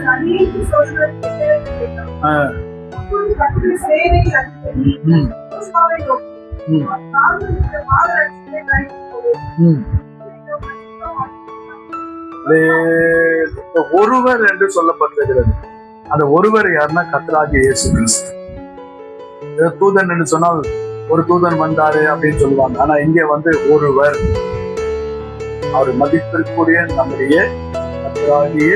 ஒருவர் என்று சொல்லப்பட்டிருக்கிறது. அந்த ஒருவர் யாருன்னா கர்த்தராகிய இயேசு கிறிஸ்து. தூதன் என்று சொன்னால் ஒரு தூதன் வந்தாரு அப்படின்னு சொல்லுவாங்க. ஆனா இங்கே ஒருவர், அவர் மதிப்பிற்குரிய நம்முடைய கர்த்தராகிய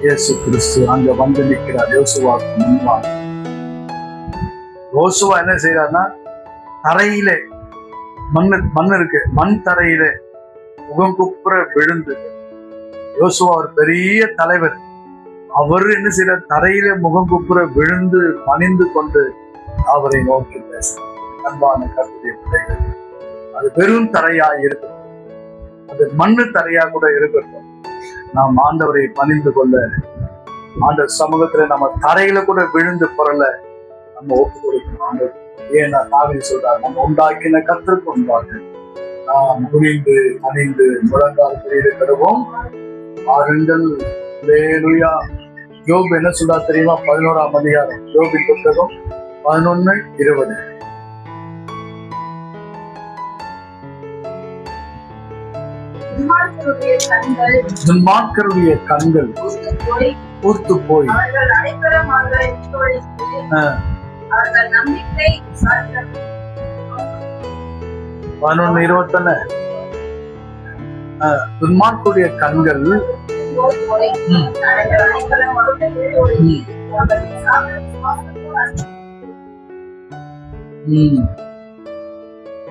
இயேசு கிறிஸ்து அங்க வந்து நிற்கிறார். யோசுவாவுக்கு முன்பாக யோசுவா என்ன செய்யறாருன்னா, தரையிலே மண் இருக்கு, மண் தரையிலே முகம் குப்புற விழுந்து, யோசுவா ஒரு பெரிய தலைவர், அவர் என்ன செய்யற, தரையிலே முகம் குப்புற விழுந்து பணிந்து கொண்டு அவரை நோக்கி பேச. அன்பான கர்த்தருடைய பிள்ளைகள், அது வெறும் தரையா இருக்கட்டும், அது மண்ணு தரையா கூட இருக்கட்டும், நாம் ஆண்டவரை பணிந்து கொள்ள, ஆண்டவர் சமூகத்துல நம்ம தரையில கூட விழுந்து பொருள நம்ம ஒப்பு கொடுக்கணும். ஆண்டவர் ஏன் தாவீது சொல்றார், நம்ம உண்டாக்கின கர்த்தருக்கு முன்பாக நாம் குனிந்து அணிந்து முழங்கால் இருக்கிறோம். ஆறுங்கள். அல்லேலூயா. யோபு என்ன சொல்றா தெரியுமா? 11ஆம் அதிகாரம், யோபின் புத்தகம் 11:20. துன்மார்க்கருடைய கண்கள் பூத்து போய் 11:21. துன்மார்க்கருடைய கண்கள்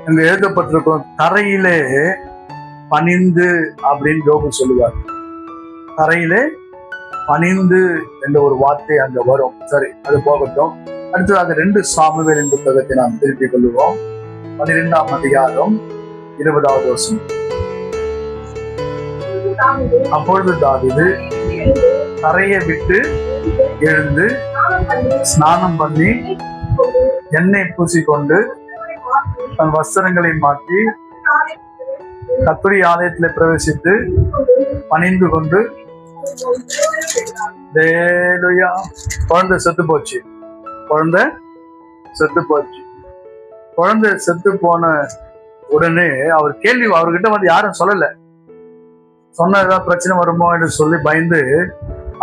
அங்க எழுதப்பட்டிருக்கும், தரையிலே பணிந்து அப்படின்னு யோபு சொல்லுவார். தரையிலே பணிந்து என்ற ஒரு வார்த்தை அங்க வரும். சரி, அது போகட்டும். அடுத்ததாக 2 சாமுவேலின் புத்தகத்தை நாம் திருப்பிக் கொள்வோம். 12ஆம் அதிகாரம் 20வது வசனம். அப்பொழுது தாவீது தரையை விட்டு எழுந்து ஸ்நானம் பண்ணி எண்ணெய் பூசிக்கொண்டு தன் வஸ்திரங்களை மாற்றி கர்த்தருடைய ஆலயத்தில் பிரவேசித்து பணிந்து கொண்டு, குழந்தை செத்து போச்சு. குழந்தை செத்து போன உடனே அவர் கேள்வி, அவர்கிட்ட யாரும் சொல்லல, சொன்ன ஏதாவது பிரச்சனை வருமோ என்று சொல்லி பயந்து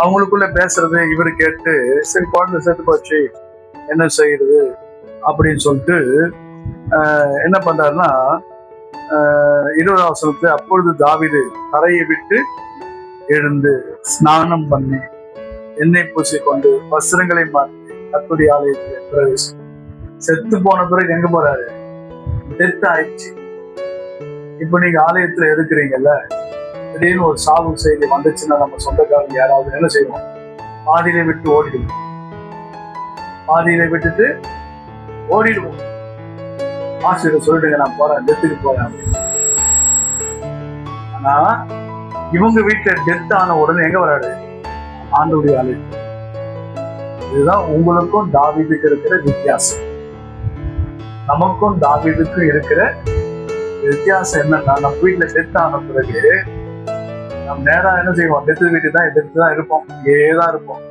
அவங்களுக்குள்ள பேசுறது இவரு கேட்டு, சரி குழந்தை செத்து போச்சு என்ன செய்யறது அப்படின்னு சொல்லிட்டு என்ன பண்றாருன்னா, 20வது வசனத்துல, அப்பொழுது தாவீது தரையை விட்டு எழுந்து ஸ்நானம் பண்ணி எண்ணெய் பூசிக்கொண்டு வஸ்திரங்களை மாற்றி கர்த்தருடைய ஆலயத்தில் பிரவேசி. செத்து போன பிறகு எங்க போறாரு? டெத் ஆயிடுச்சு. இப்ப நீங்க ஆலயத்துல இருக்கிறீங்கல்ல, திடீர்னு ஒரு சாவு செய்தி வந்துச்சுன்னா நம்ம சொந்தக்காரங்க யாராவது என்ன செய்வோம்? பாதியில விட்டு ஓடிடுவோம். பாதியில விட்டுட்டு ஓடிடுவோம். ஆசிரியர் சொல்லிடுங்க, நான் போறேன், டெத்துக்கு போறேன். ஆனா இவங்க வீட்டுல டெத் ஆன உடனே எங்க வராரு? ஆண்டவருடைய ஆலயத்துக்கு. இதுதான் உங்களுக்கும் தாவீதுக்கு இருக்கிற வித்தியாசம். நமக்கும் தாவீதுக்கும் இருக்கிற வித்தியாசம் என்னன்னா, நம்ம வீட்டுல டெத் ஆன பிறகு நம்ம நேரா என்ன செய்வோம்? டெத்து வீட்டு தான் எதிர்த்து தான் இருப்போம், இங்கேதான் இருப்போம்.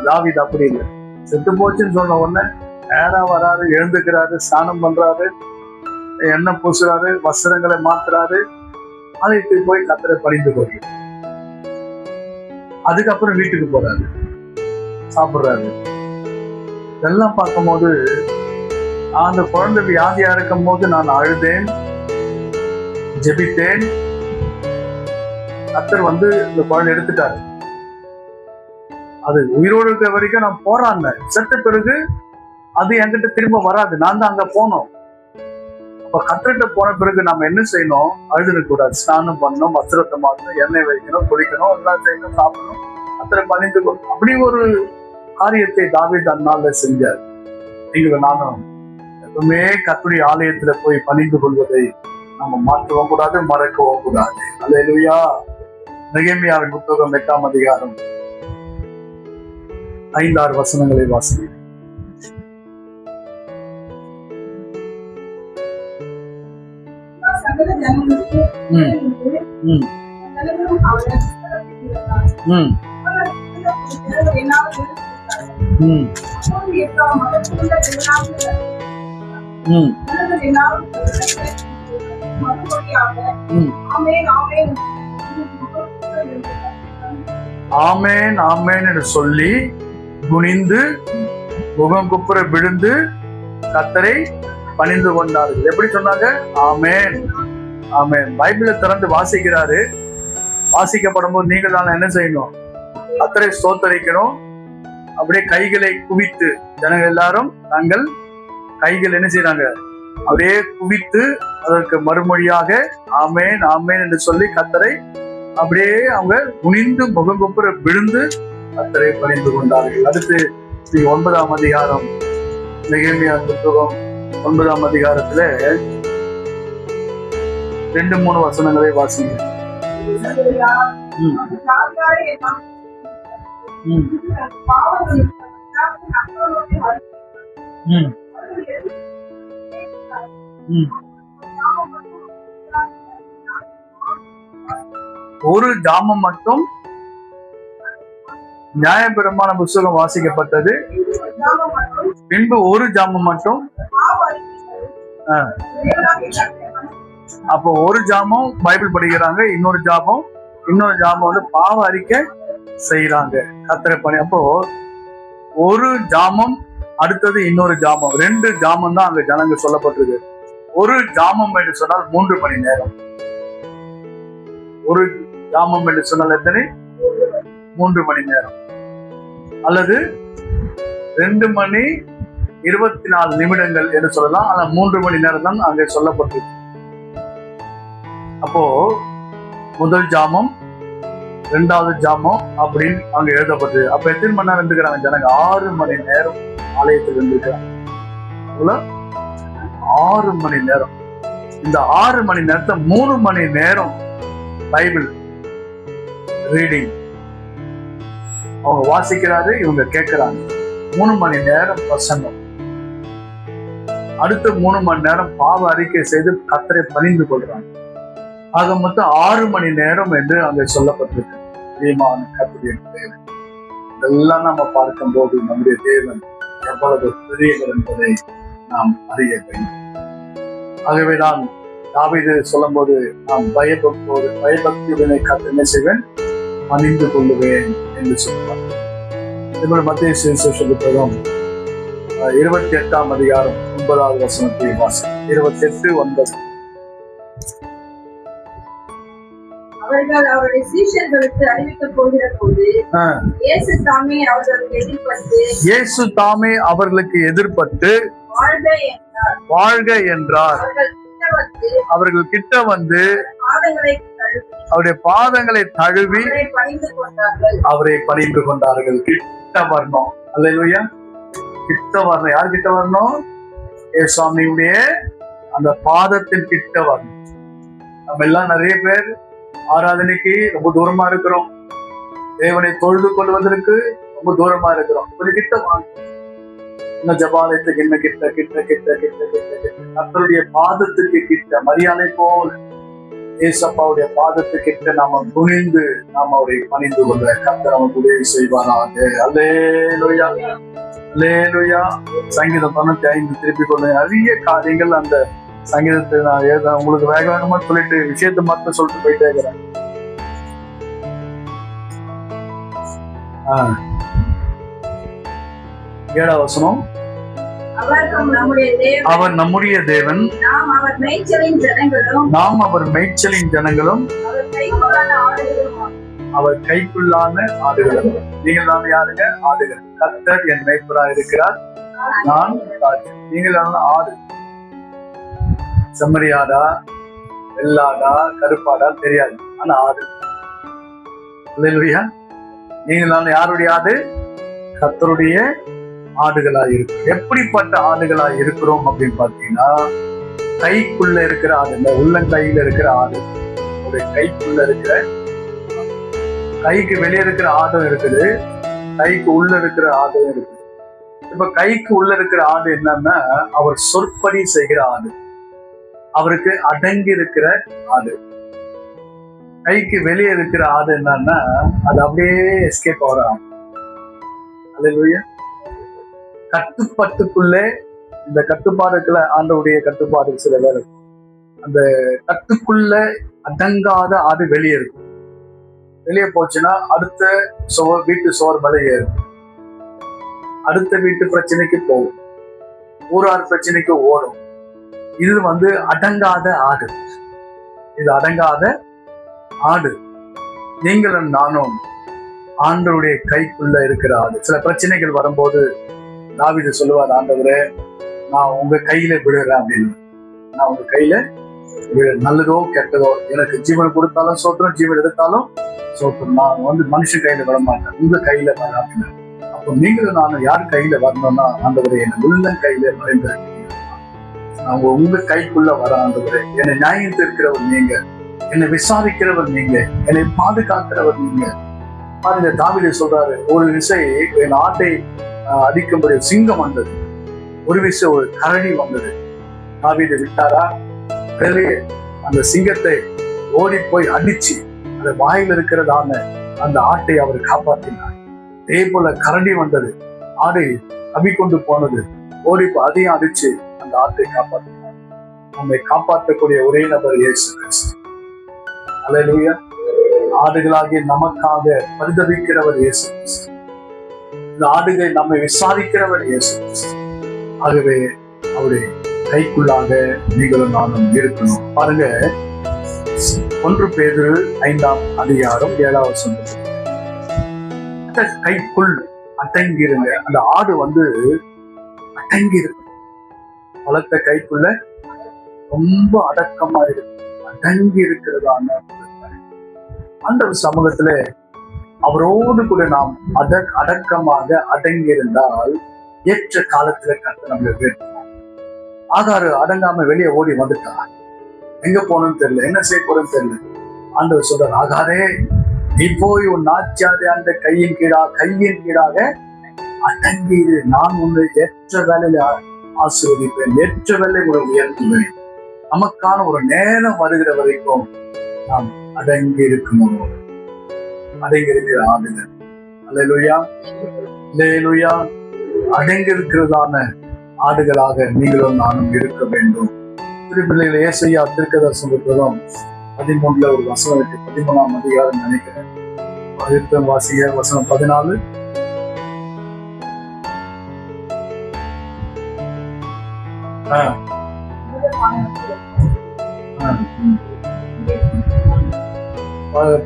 தாவீது அப்படி இல்லை. செத்து போச்சுன்னு சொன்ன உடனே நேரா வராரு, எழுந்துக்கிறாரு, ஸ்நானம் பண்றாரு, எண்ணெய் பூசுறாரு, வஸ்திரங்களை மாத்துறாரு, ஆலயத்துக்கு போய் கர்த்தரை பணிந்து கொள்றாரு. அதுக்கப்புறம் வீட்டுக்கு போறாரு, சாப்பிடுறாரு. இதெல்லாம் பார்க்கும்போது அந்த குழந்தை வியாதியா இருக்கும் போது நான் அழுதேன், ஜெபித்தேன். கர்த்தர் வந்து இந்த குழந்தை எடுத்துட்டாரு. அது உயிரோடு இருக்கிற வரைக்கும் நான் போராடினேன். செத்த பிறகு அது என்கிட்ட திரும்ப வராது, நான் தான் அங்க போனோம். அப்ப கர்த்தர்கிட்ட போன பிறகு நம்ம என்ன செய்யணும்? அழுதுனக் கூடாது. ஸ்நானம் பண்ணணும், வஸ்திரத்தை மாற்றணும், எண்ணெய் வைக்கணும், குளிக்கணும், எல்லாம் செய்யணும், சாப்பிடணும், கர்த்தரை பணிந்து கொள்ளணும். அப்படி ஒரு காரியத்தை தாவீது அந்நாள்ல செஞ்சார். நீங்களும் நானும் எப்பவுமே கர்த்தருடைய ஆலயத்துல போய் பணிந்து கொள்வதை நம்ம மாற்றவும் கூடாது, மறக்கவும் கூடாது. அல்லேலூயா. நெகேமியாவின் புத்தகம் 8ஆம் அதிகாரம் 5-6 வசனங்களை வாசிக்கிறேன். ஆமேன் ஆமேன் என்று சொல்லி குனிந்து முகம் குப்புற விழுந்து கர்த்தரை பணிந்து கொண்டார்கள். எப்படி சொன்னாங்க? ஆமேன் ஆமேன். பைபிளை திறந்து வாசிக்கிறாரு. வாசிக்கப்படும் போது நீங்கள் தான் என்ன செய்யணும்? கர்த்தரை ஸ்தோத்தரிக்கணும். அப்படியே கைகளை குவித்து, ஜனங்கள் எல்லாரும் தங்கள் கைகள் என்ன செய்யறாங்க? அப்படியே குவித்து அதற்கு மறுமொழியாக ஆமேன் ஆமேன் என்று சொல்லி கர்த்தரை அப்படியே அவங்க குனிந்து முகம் குப்புற விழுந்து கர்த்தரை பணிந்து கொண்டார்கள். அடுத்து 9ஆம் அதிகாரம், நெகேமியா புத்தகம் 9ஆம் அதிகாரத்துல 2-3 வசனங்களை வாசிங்க. ஒரு ஜாமம் மட்டும் நியாயப்பிரமாண புத்தகம் வாசிக்கப்பட்டது. பின்பு ஒரு ஜாமம் மட்டும், அப்போ ஒரு ஜாமம் பைபிள் படிக்கிறாங்க, இன்னொரு ஜாமம் வந்து பாவ அறிக்கை செய்யறாங்க, கர்த்தரை பணி. அப்போ ஒரு ஜாமம், அடுத்தது இன்னொரு ஜாமம், 2 ஜாமம் தான் அங்க ஜனங்க சொல்லப்பட்டிருக்கு. ஒரு ஜாமம் என்று சொன்னால் 3 மணி நேரம். ஒரு ஜாமம் என்று சொன்னால் எத்தனை? 3 மணி நேரம், அல்லது 2 மணி 24 நிமிடங்கள் என்று சொல்லலாம். ஆனா 3 மணி நேரம் தான் அங்கே சொல்லப்பட்டிருக்கு. அப்போ முதல் ஜாமம், 2வது ஜாமம் அப்படின்னு அங்க எழுதப்பட்டது. அப்ப எத்தனை மணி நேரம் இருந்துக்கிறாங்க ஜனங்க? 6 மணி நேரம் ஆலயத்தில் இருந்துக்கிறாங்க. 6 மணி நேரம். இந்த 6 மணி நேரத்தை 3 மணி நேரம் பைபிள் ரீடிங் அவங்க வாசிக்கிறாரு, இவங்க கேட்கிறாங்க. 3 மணி நேரம் பிரசங்கம். அடுத்த 3 மணி நேரம் பாவ அறிக்கை செய்து கர்த்தரை பணிந்து கொள்றாங்க. ஆக மொத்தம் 6 மணி நேரம் என்று அங்கே சொல்லப்பட்டிருக்கு. இதெல்லாம் நம்ம பார்க்கும்போது நம்முடைய தேவன் எவ்வளவு பெரியவர் என்பதை நாம் அறிய வேண்டும். ஆகவேதான் தாவீது சொல்லும் போது நாம் பயபக்தியுடனே கர்த்தரை செய்வேன், பணிந்து கொள்ளுவேன் என்று சொல்லுவார். இதோட மத்திய சுவிசேஷ புத்தகம் 28ஆம் அதிகாரம் 9வது வசனத்தை வாசி. 28:9. அவர்கள் அவருடைய சீஷர்களுக்கு அறிவிக்க போகிற போது இயேசு தாமே அவர்களுக்கு எதிர்ப்பட்டு வாழ்க என்றார். அவர்கள் கிட்ட வந்து அவருடைய பாதங்களை தழுவி அவரை பணிந்து கொண்டார்கள். கிட்ட வரணும். அல்லேலூயா. கிட்ட வரணும். யார் கிட்ட வரணும்? சுவாமியுடைய அந்த பாதத்தின் கிட்ட வரணும். நம்ம எல்லாம் நிறைய பேர் ஆராதனைக்கு ரொம்ப தூரமா இருக்கிறோம். தேவனை தொழுது கொள்வதற்கு ரொம்ப தூரமா இருக்கிறோம். கொஞ்சம் கிட்ட வாங்க. இன்னும் ஜபாலயத்துக்கு என்ன கிட்ட கிட்ட கிட்ட கிட்ட கிட்ட கிட்ட கர்த்தருடைய பாதத்துக்கு கிட்ட மரியாதை போல ஏசப்பாவுடைய பாதத்துக்கிட்ட நாம துணிந்து நாம அவரை பணிந்து கொள்ள கர்த்தர் நமக்கு உதவி செய்வாராக. அல்லேலூயா அல்லேலூயா. சங்கீதம் 95 திருப்பி கொள்ள நிறைய காரியங்கள் அந்த சங்கீதத்தை நான் உங்களுக்கு வேக வேகமா சொல்லிட்டு விஷயத்தை மட்டும் சொல்லிட்டு போயிட்டே இருக்கிறேன். 7ஆம் வசனம். அவர் நம்முடைய தேவன், நாம் அவர் மேய்ச்சலின் ஜனங்களும் அவர் கைக்குள்ளான ஆடுகளும். நீங்கள் நாம் யாருங்க? ஆடுகள். கர்த்தர் என் மேய்ப்பராய் இருக்கிறார், நான் நீங்கள் ஆடு. செம்மறியாடா வெள்ளாடா கருப்பாடா தெரியாது, ஆனா ஆடு. அல்லேலூயா. நீங்கள் நான் யாருடைய ஆடு? கர்த்தருடைய ஆடுகளா இருக்கு. எப்படிப்பட்ட ஆடுகளா இருக்கிறோம் அப்படின்னு பாத்தீங்கன்னா, கைக்குள்ள இருக்கிற ஆடு, இந்த உள்ளங்கையில இருக்கிற ஆடு, ஒரு கைக்குள்ள இருக்கிற, கைக்கு வெளியே இருக்கிற ஆடும் இருக்குது, கைக்கு உள்ள இருக்கிற ஆடும் இருக்குது. இப்ப கைக்கு உள்ள இருக்கிற ஆடு என்னன்னா, அவர் சொற்படி செய்கிற ஆடு, அவருக்கு அடங்கி இருக்கிற ஆடு. கைக்கு வெளியே இருக்கிற ஆடு என்னன்னா, அது அப்படியே எஸ்கேப் ஆகிற ஆடு. அல்லேலூயா. கட்டுப்பாட்டுக்குள்ளே, இந்த கட்டுப்பாடுக்குள்ள ஆண்டவுடைய கட்டுப்பாடு சில பேர் இருக்கும். அந்த கட்டுக்குள்ள அடங்காத ஆடு வெளியே இருக்கும். வெளியே போச்சுன்னா அடுத்த வீட்டு சோர் மேல ஏறும், அடுத்த வீட்டு பிரச்சனைக்கு போகும், ஊரார் பிரச்சனைக்கு ஓடும். இது அடங்காத ஆடு. இது அடங்காத ஆடு. நீங்களும் நானும் ஆண்டவருடைய கைக்குள்ள இருக்கிற ஆடு. சில பிரச்சனைகள் வரும்போது தாவீது சொல்லுவார், ஆண்டவரே நான் உங்க கையில விடுறேன் அப்படின்னு. நான் உங்க கையில நல்லதோ கெட்டதோ, எனக்கு ஜீவன் கொடுத்தாலும் சோத்திரம், ஜீவன் எடுத்தாலும் சோத்திரம், நான் மனுஷன் கையில விட மாட்டேன், உங்க கையில வர அப்படின்னு. அப்போ நீங்களும் நானும் யார் கையில வரணும்னா, ஆண்டவரே என்னை உள்ள கையில மறைந்திருக்கீங்க, நான் உங்க கைக்குள்ள வர ஆண்டவரே. என்னை நியாயம் தீர்க்கிறவர் நீங்க, என்னை விசாரிக்கிறவர் நீங்க, என்னை பாதுகாக்கிறவர் நீங்க. பாருங்க, தாவீது சொல்றாரு, ஒரு விசை என் ஆட்டை அடிக்கும்படி சிங்கம் வந்தது, ஒரு விசை ஒரு கரடி வந்தது. தாவீது விட்டாரா? வெளியே அந்த சிங்கத்தை ஓடி போய் அடிச்சு அந்த வாயில் இருக்கிறதான அந்த ஆட்டை அவர் காப்பாற்றினார். அதே போல கரடி வந்தது, ஆடை கவிக்கொண்டு போனது, ஓடி அதையும் அடிச்சு அந்த ஆட்டை காப்பாற்றினார். நம்மை காப்பாற்றக்கூடிய ஒரே நபர் இயேசு கிறிஸ்து. அல்லேலூயா. ஆடுகளாகிய நமக்காக பரிதபிக்கிறவர் இயேசு கிறிஸ்து. இந்த ஆடுகளை நம்மை விசாரிக்கிறவர் இயேசு கிறிஸ்து. ஆகவே அவருடைய கைக்குள்ளாக நீங்களும் நானும் இருக்கணும். பாருங்க, 1 பேதுரு 5ஆம் அதிகாரம் 7ஆம் வசனம். கைக்குள் அடங்கிருங்க. அந்த ஆடு அடங்கி இருக்கு. வளர்த்த கைக்குள்ள ரொம்ப அடக்கமா இருக்கு, அடங்கி இருக்கிறதான ஆண்டவர் சமூகத்துல அவரோடு கூட நாம் அடக்கமாக அடங்கி இருந்தால் ஏற்ற காலத்துல கர்த்தர் நம்மளுக்கு ஆகாரு அடங்காம வெளியே ஓடி வந்துட்டான். எங்க போனோம்னு தெரியல, என்ன செய்ய போறோம்னு தெரியல. ஆண்டவர் சொல்றார், ஆகாரே நீ போய் உன் நாச்சியாதே அந்த கையின் கீழாக அடங்கிடு, நான் உன்னை ஏற்ற வேலையில ஆசீர்வதிப்பேன், ஏற்ற வேலை உங்களை உயர்த்துவேன். நமக்கான ஒரு நேரம் வருகிற வரைக்கும் நாம் அடங்கி இருக்கணும். அடங்கி இருக்கிற ஆடுகள். அல்லேலூயா அல்லேலூயா. அடங்கி இருக்கிறதான ஆடுகளாக நீங்களும் நானும் இருக்க வேண்டும். திருப்பிள்ளைகள் ஏசையா தீர்க்கதரிசன புத்தகம் 13 ஒரு வசனம் இருக்கு, 13ஆம் அதிகாரம் நினைக்கிறேன். வாசிக வசனம் 14.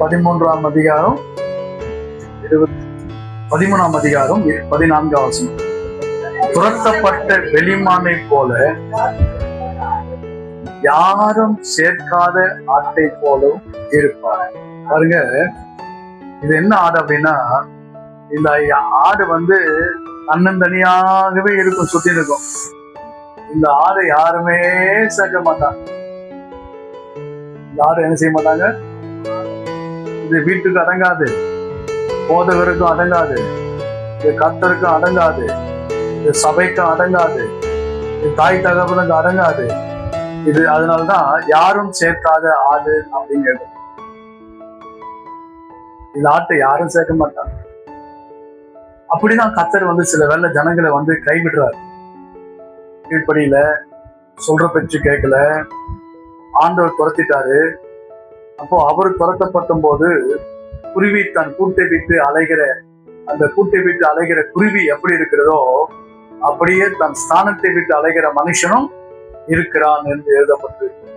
பதிமூன்றாம் அதிகாரம் 13ஆம் அதிகாரம் 14ஆம் வசனம். துரத்தப்பட்ட வெளிமானை போல யாரும் சேர்க்காத ஆட்டை போலவும் இருப்பார். பாருங்க, இது என்ன ஆடு அப்படின்னா, இந்த ஆடு தன்னந்தனியாகவே இருக்கும், சுத்தி இருக்கும். இந்த ஆடு யாருமே சேர்க்க மாட்டாங்க. இந்த ஆடு என்ன செய்ய மாட்டாங்க? இது வீட்டுக்கு அடங்காது, போதகருக்கும் அடங்காது, இது கர்த்தருக்கும் அடங்காது, இது சபைக்கும் அடங்காது, இது தாய் தகவலுக்கு அடங்காது. இது அதனால்தான் யாரும் சேர்க்காத ஆடு அப்படிங்கிறது. இந்த ஆட்டை யாரும் சேர்க்க மாட்டாங்க. அப்படிதான் கர்த்தர் வந்து சில வேளை ஜனங்களை வந்து கைவிடுறாரு. கீழ்ப்படியில, சொல்ற பேச்சு கேட்கல, ஆண்டவர் துரத்திட்டாரு. அப்போ அவர் துரத்தப்படும் போது குருவி தன் கூட்டை விட்டு அலைகிற, அந்த கூட்டை விட்டு அலைகிற குருவி எப்படி இருக்கிறதோ அப்படியே தன் ஸ்தானத்தை விட்டு அலைகிற மனுஷனும் இருக்கிறான் என்று எழுதப்பட்டிருக்கு.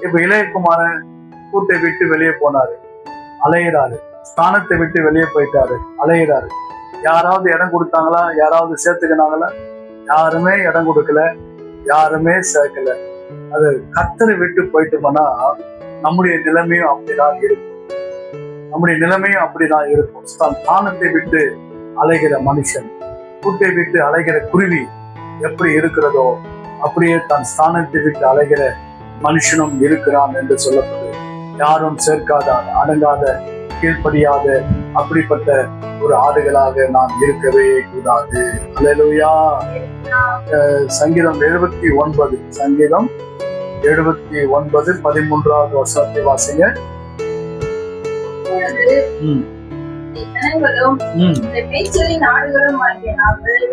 இப்ப இளையகுமாரன் கூட்டை விட்டு வெளியே போனாரு, அலைகிறாரு. ஸ்தானத்தை விட்டு வெளியே போயிட்டாரு, அலைகிறாரு. யாராவது இடம் கொடுத்தாங்களா? யாராவது சேர்த்துக்கினாங்களா? யாருமே இடம் கொடுக்கல, யாருமே சேர்க்கல. அது கர்த்தரை விட்டு போயிட்டோம்னா நம்முடைய நிலைமையும் அப்படிதான் இருக்கும். நம்முடைய நிலைமையும் அப்படிதான் இருக்கும். ஸ்தானத்தை விட்டு அலைகிற மனுஷன், கூட்டை விட்டு அலைகிற குருவி எப்படி இருக்கிறதோ அப்படியே தன் ஸ்தானத்தை விட்டு அலைகிற மனுஷனும் இருக்கிறான் என்று சொல்லப்படுது. யாரும் சேர்க்காத, அடங்காத, கீழ்ப்படியாத அப்படிப்பட்ட ஒரு ஆடுகளாக நாம் இருக்கவே கூடாது. அல்லேலூயா. சங்கீதம் 79, சங்கீதம் 79 13வது வசனத்தை வாசிங்க.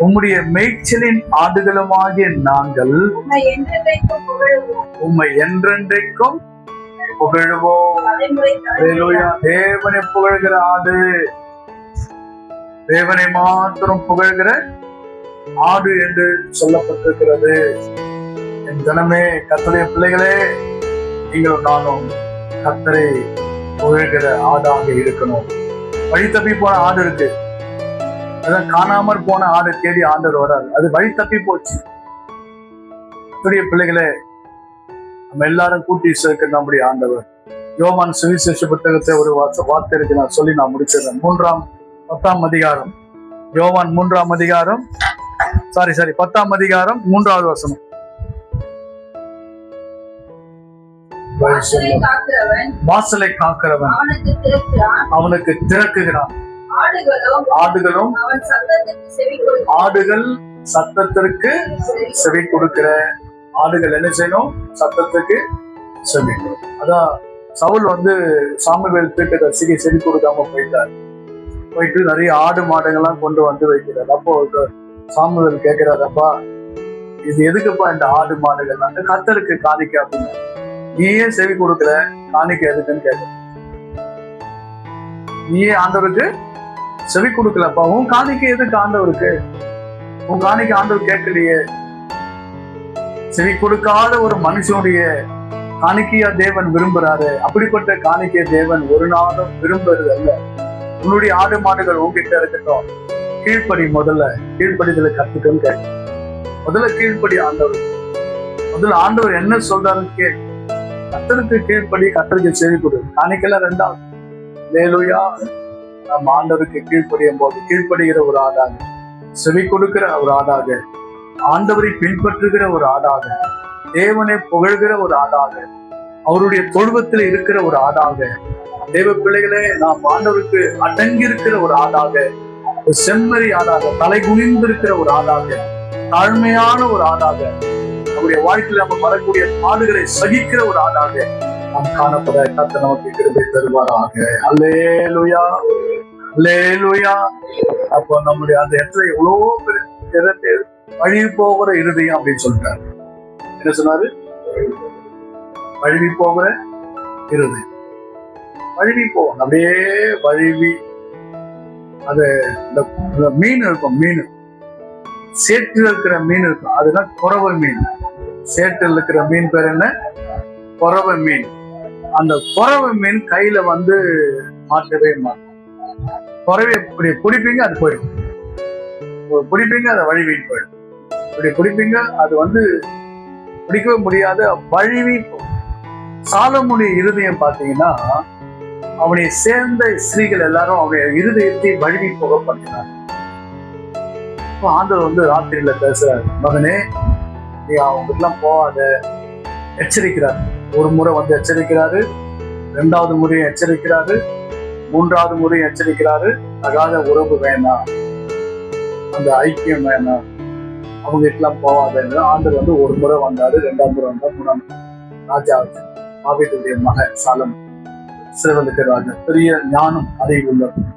உம்முடைய மேய்ச்சலின் ஆடுகளுமாகிய நாங்கள் உம்மை என்றென்றைக்கும் புகழுவோம். தேவனை புகழ்கிற ஆடு, தேவனை மாத்திரம் புகழ்கிற ஆடு என்று சொல்லப்பட்டிருக்கிறது. என் ஜனமே, கர்த்தருடைய பிள்ளைகளே, நீங்களும் நானும் கர்த்தரை புகழ்கிற ஆடாக இருக்கணும். வழி தப்பி போன ஆடு இருக்கு, அதான் காணாமற் போன ஆடு தேடி ஆண்டவர் வராது. அது வழி தப்பி போச்சு. கர்த்தருடைய பிள்ளைகளே, நம்ம எல்லாரும் கூட்டி சேர்க்க நம்முடைய ஆண்டவர். யோவான் சுவிசேஷ புத்தகத்தை ஒரு வார்த்தை இருக்கு, நான் சொல்லி நான் முடிச்சிடுறேன். 10ஆம் அதிகாரம், யோவான் 3ஆம் அதிகாரம், 10ஆம் அதிகாரம் 3வது வசனம். வாசலை காக்கிறவன் அவனுக்கு திறக்குகிறான். ஆடுகளும் ஆடுகள் சத்தத்திற்கு செவி கொடுக்கிற ஆடுகள் என்ன செய்யணும்? சத்தத்துக்கு செவி. அதான் சவுல் வந்து சாமுவேல் தீர்க்கதரிசிக்கு செவி கொடுக்காம போயிட்டு நிறைய ஆடு மாடுகள்லாம் கொண்டு வந்து வைக்கிறார். அப்போ சாமுவேல் கேட்கிறார், அப்பா இது எதுக்குப்பா இந்த ஆடு மாடுகள்? அந்த கர்த்தருக்கு காணிக்க அப்படின்னு. நீயே செவி கொடுக்கல, காணிக்க எதுக்குன்னு கேட்க. நீயே ஆண்டவருக்கு செவி கொடுக்கலப்பா, உன் காணிக்க எதுக்கு ஆண்டவருக்கு? உன் காணிக்க ஆண்டவர் கேட்கலையே. செவி கொடுக்காத ஒரு மனுஷனுடைய காணிக்கையா தேவன் விரும்புறாரு. அப்படிப்பட்ட காணிக்கைய தேவன் ஒரு நாளும் விரும்புறது அல்ல. உன்னுடைய ஆடு மாடுகள் உங்ககிட்ட இருக்கட்டும், கீழ்ப்படி. முதல்ல கீழ்ப்படிதலை கத்துக்கன்னு கேட்க. முதல்ல கீழ்ப்படி ஆண்டவர். முதல்ல ஆண்டவர் என்ன சொல்றாருன்னு கே. கர்த்தருக்கு கீழ்ப்படி, கர்த்தருக்கு செவி கொடு. காணிக்கலாம் 2வது. அல்லேலூயா. நம்ம ஆண்டவருக்கு கீழ்ப்படியும் போது கீழ்ப்படுகிற ஒரு ஆடாக, செவி கொடுக்கிற ஒரு ஆடாக, ஆண்டவரை பின்பற்றுகிற ஒரு ஆடாக, தேவனை புகழ்கிற ஒரு ஆடாக, அவருடைய தொழுவத்தில் இருக்கிற ஒரு ஆடாக, தேவ பிள்ளைகளே நாம் ஆண்டவருக்கு அடங்கி இருக்கிற ஒரு ஆடாக, ஒரு செம்மறி ஆடாக, தலை குனிந்திருக்கிற ஒரு ஆடாக, தாழ்மையான ஒரு ஆடாக, நம்முடைய வாழ்க்கையில் நம்ம வரக்கூடிய ஆடுகளை சகிக்கிற ஒரு ஆடாக நாம் காணப்பட கர்த்தர் நமக்கு கிருபை தருவாராக. அல்லேலூயா, அல்லேலூயா. அப்போ நம்முடைய அந்த இடத்துல எவ்வளவோ பேர் வழி போகிற இருதயம் அப்படின்னு சொல்லிட்டாரு. என்ன சொன்னாரு? வழுவி போகிற இருதயம். வழுவி போகும், அப்படியே வழுவி. அது இந்த மீன் இருக்கும், மீன் சேற்றில் இருக்கிற மீன் இருக்கும், அதுதான் குறவை மீன். சேற்றில் இருக்கிற மீன் பேர் என்ன? குறவை மீன். அந்த குறவை மீன் கையில வந்து மாட்டவே மாட்டோம். குறவை இப்படி பிடிப்பீங்க, அது போயிடும். பிடிப்பீங்க, அதை வழுவிட்டு போயிடும். இப்படி பிடிப்பீங்க, அது வந்து பிடிக்கவே முடியாத வழுவி. சாலமோனுடைய இருதயம் பார்த்தீங்கன்னா, அவனை சேர்ந்த ஸ்திரீகள் எல்லாரும் அவனுடைய இருதயத்தை வழுவி போக பண்ணினார். ஆண்டவர் வந்து ராத்திரியில பேசுறாரு, மகனே நீ அவங்களுக்குலாம் போகாத, எச்சரிக்கிறார். ஒரு முறை வந்து எச்சரிக்கிறாரு, 2வது முறையும் எச்சரிக்கிறாரு, மூன்றாவது முறை எச்சரிக்கிறாரு, தகாத உறவு வேணாம், அந்த ஐக்கியம் வேணாம், அவங்க எல்லாம் போவாதுன்னு. ஆண்டவர் வந்து ஒரு முறை வந்தாரு, 2ஆம் முறை வந்தார், 3ஆம் ராஜா ஆபீதுடைய மகன் சாலமோன், இஸ்ரவேலுக்கு ராஜா, பெரிய ஞானம் அறிவு உள்ளவர்.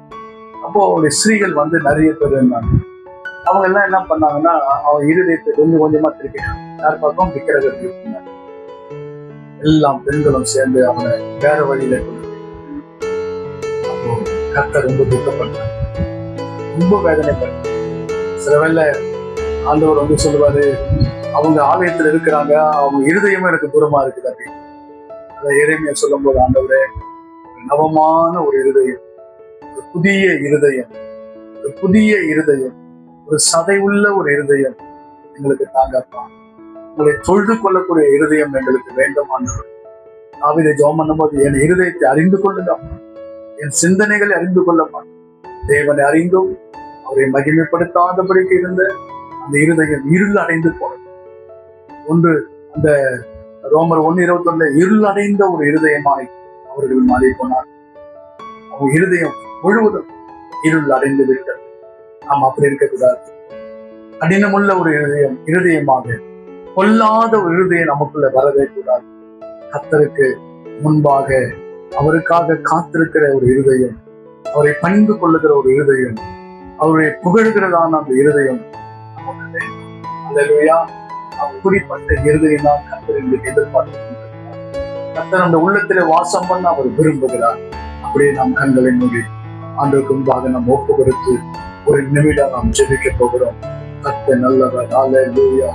அப்போ அவருடைய ஸ்திரீகள் வந்து நிறைய பேர் இருந்தாங்க. அவங்க எல்லாம் என்ன பண்ணாங்கன்னா, அவன் இருதயத்தை கொஞ்சம் கொஞ்சமா திருப்பினாங்க. யார் பக்கம் விக்கிரகத்தை இருந்தாங்க. எல்லாம் பெண்களும் சேர்ந்து அவனை வேற வழியில கொண்டு போய். அப்போ கர்த்தர் ரொம்ப துக்கப்பட்டார், ரொம்ப வேதனைப்பட்டார். சில வேளை ஆண்டவர் வந்து சொல்லுவாரு, அவங்க ஆலயத்துல இருக்கிறாங்க, அவங்க இருதயமும் எனக்கு தூரமா இருக்குது அப்படின்னு. அதை எரேமியா சொல்லும் போது, ஆண்டவரே நவமான ஒரு இருதயம், ஒரு புதிய இருதயம், ஒரு புதிய இருதயம், ஒரு சதை உள்ள ஒரு இருதயம் எங்களுக்கு தாங்கப்பா, உங்களை தொழுது கொள்ளக்கூடிய இருதயம் எங்களுக்கு வேண்டும் ஆண்டவர். தாவீதை ஜெபம் பண்ணும்போது, என் இருதயத்தை அறிந்து கொள்ளுங்க, என் சிந்தனைகளை அறிந்து கொள்ளப்பா. தேவனை அறிந்தும் அவரை மகிமைப்படுத்தாதபடிக்கு இருந்த அந்த இருதயம் இருள் அடைந்து போனது. ஒன்று அந்த ரோமர் 1:21 இருள் அடைந்த ஒரு இருதயமாய் அவர்கள் மாறி போனார். அவங்க இருதயம் முழுவதும் இருள் அடைந்து விட்டது. நாம் அப்படி இருக்கக்கூடாது. கடினமுள்ள ஒரு இருதயமாக, கொல்லாத ஒரு இருதயம் நமக்குள்ள வரவே கூடாது. கர்த்தருக்கு முன்பாக அவருக்காக காத்திருக்கிற ஒரு இருதயம், அவரை பணிந்து கொள்ளுகிற ஒரு இருதயம், அவரை புகழ்கிறதான அந்த இருதயம் நமக்கு வேண்டும். அல்லேலூயா. அப்படிப்பட்ட இருதயம் தான் கர்த்தர் எங்களுக்கு எதிர்பார்த்து கொண்டிருக்கிறார். கர்த்தர் அந்த உள்ளத்திலே வாசம் பண்ண அவர் விரும்புகிறார். அப்படியே நாம் கண்களை மூடி ஆண்டவருக்கு முன்பாக நாம் ஒப்பு கொடுத்து ஒரு நிமிடம் நாம் ஜெபிக்க போகிறோம். கர்த்தர் நல்லவர். அல்லேலூயா.